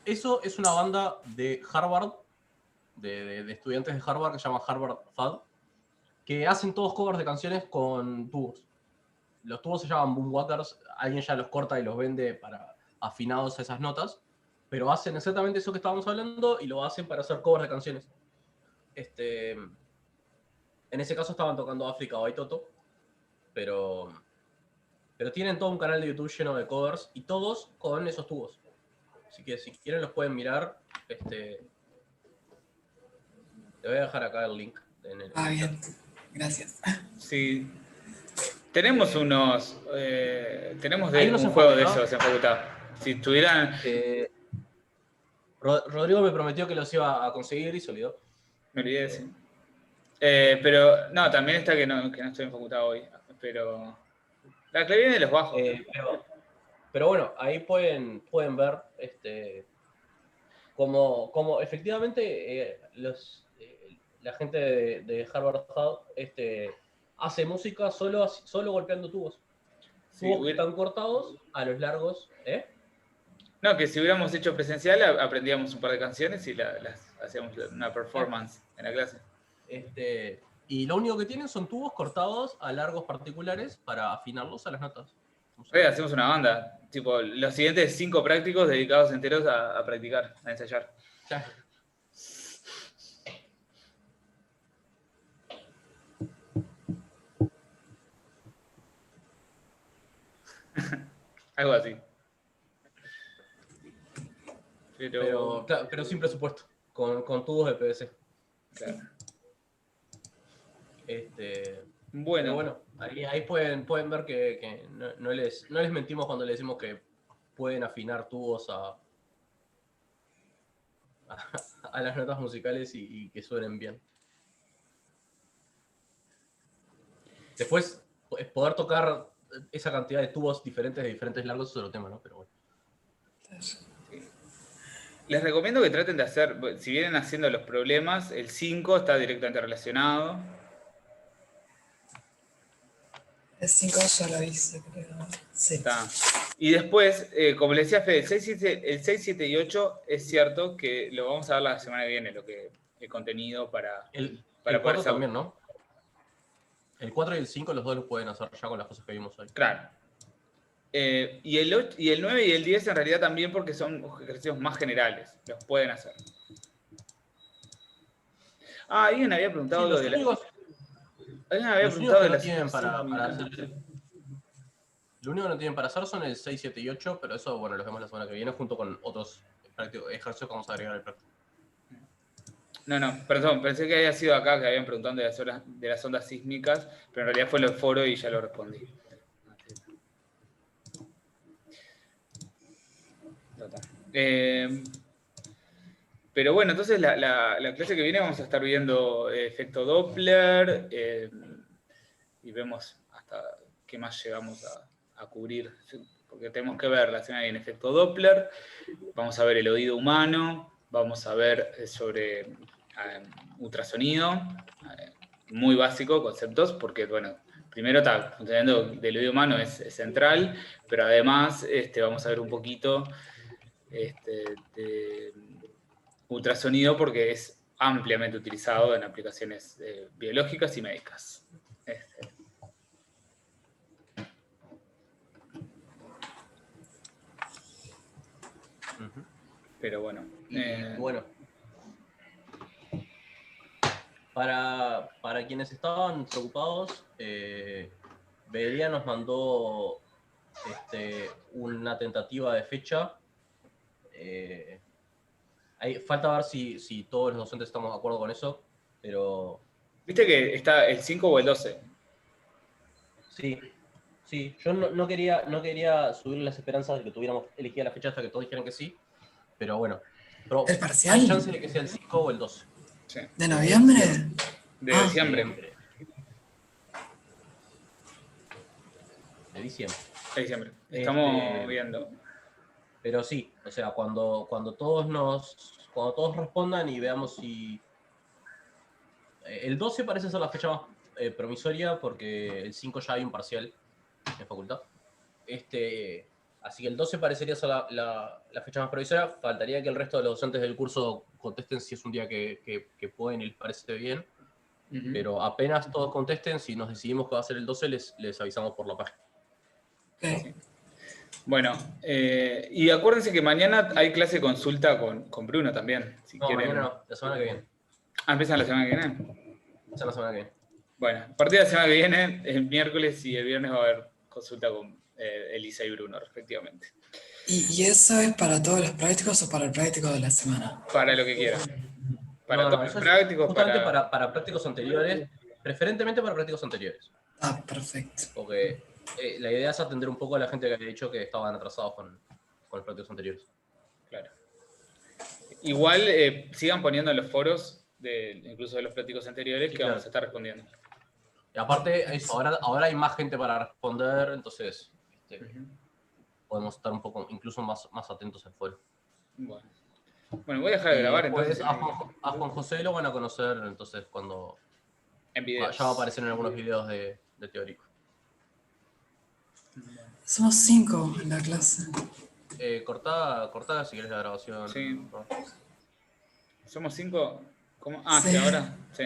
Eso es una banda de Harvard, de estudiantes de Harvard, que se llama Harvard Fad, que hacen todos covers de canciones con tubos. Los tubos se llaman boomwhackers, alguien ya los corta y los vende para afinados a esas notas, pero hacen exactamente eso que estábamos hablando y lo hacen para hacer covers de canciones. En ese caso estaban tocando África o Aitoto, pero tienen todo un canal de YouTube lleno de covers y todos con esos tubos. Así que si quieren los pueden mirar. Le voy a dejar acá el link. Bien. Gracias. Sí. Tenemos unos... tenemos Hay unos un en juego de facultad. esos en facultad. Si tuvieran... Rodrigo me prometió que los iba a conseguir y se olvidó. Me olvidé de decir. Pero no, también está que no estoy en facultad hoy. pero la que viene de los bajos. Pero bueno, ahí pueden ver cómo efectivamente la gente de Harvard House hace música solo golpeando tubos. Sí, Tubos que están cortados a los largos. No, que si hubiéramos hecho presencial aprendíamos un par de canciones y las hacíamos una performance en la clase. Y lo único que tienen son tubos cortados a largos particulares para afinarlos a las notas. Hacemos una banda, tipo los siguientes 5 prácticos dedicados enteros a practicar, a ensayar. Claro. Algo así. Pero sin presupuesto, con tubos de PVC. Claro. Pero bueno, ahí pueden ver que no les mentimos cuando les decimos que pueden afinar tubos a las notas musicales y que suenen bien. Después, poder tocar esa cantidad de tubos diferentes de diferentes largos es otro tema, ¿no? Pero bueno. Sí. Les recomiendo que traten de hacer, si vienen haciendo los problemas, el 5 está directamente relacionado. El 5 ya lo hice, creo. Sí. Está. Y después, como le decía Fede, el 6, 7 y 8 es cierto que lo vamos a ver la semana que viene, el contenido para El poder 4 hacer. también, ¿no? El 4 y el 5 los dos los pueden hacer ya con las cosas que vimos hoy. Claro. Y el 9 y el 10 en realidad también porque son ejercicios más generales. Los pueden hacer. Alguien había preguntado lo de la... Alguien había preguntado de la... Lo único que no tienen para hacer son el 6, 7 y 8, pero eso, bueno, los vemos la semana que viene junto con otros ejercicios que vamos a agregar al práctico. No, perdón, pensé que había sido acá que habían preguntado de las ondas sísmicas, pero en realidad fue en el foro y ya lo respondí. Pero bueno, entonces la clase que viene vamos a estar viendo efecto Doppler y vemos hasta qué más llegamos a cubrir, porque tenemos que ver la semana que viene efecto Doppler, vamos a ver el oído humano, vamos a ver sobre ultrasonido, muy básico, conceptos, porque bueno, primero está, el funcionamiento del oído humano es central, pero además vamos a ver un poquito de ultrasonido porque es ampliamente utilizado en aplicaciones biológicas y médicas. Pero bueno. Bueno. Para quienes estaban preocupados, Belia nos mandó una tentativa de fecha. Falta ver si todos los docentes estamos de acuerdo con eso, pero... ¿Viste que está el 5 o el 12? Sí. Yo no quería subir las esperanzas de que tuviéramos elegida la fecha hasta que todos dijeran que sí, pero bueno. ¿El parcial? Hay chance de que sea el 5 o el 12. Sí. ¿De noviembre? De diciembre. De diciembre. De diciembre. Estamos viendo. Pero sí, o sea, cuando todos respondan y veamos si... el 12 parece ser la fecha más promisoria porque el 5 ya hay un parcial en facultad. Así que el 12 parecería ser la fecha más provisoria. Faltaría que el resto de los docentes del curso contesten si es un día que pueden y les parece bien. Pero apenas todos contesten, si nos decidimos que va a ser el 12, les avisamos por la página. Okay. Bueno, y acuérdense que mañana hay clase de consulta con Bruno también. Si quieren. Mañana no, la semana que viene. ¿Empiezan la semana que viene? Esa es la semana que viene. Bueno, a partir de la semana que viene, el miércoles y el viernes va a haber consulta con Elisa y Bruno, respectivamente. ¿Y eso es para todos los prácticos o para el práctico de la semana? Para lo que quieran. Para todos los prácticos. Justamente para prácticos anteriores, preferentemente para prácticos anteriores. Perfecto. Porque la idea es atender un poco a la gente que había dicho que estaban atrasados con los prácticos anteriores. Claro. Igual sigan poniendo en los foros, incluso de los prácticos anteriores, que claro. vamos a estar respondiendo. Y aparte, ahora hay más gente para responder, entonces podemos estar un poco, incluso más atentos al foro. Bueno, voy a dejar de grabar entonces. A Juan José lo van a conocer entonces cuando En videos. ya va a aparecer en algunos videos de teórico. Somos 5 en la clase. Cortá si querés la grabación. Sí. Somos 5. ¿Cómo? Ah, Sí. sí, ahora. Sí.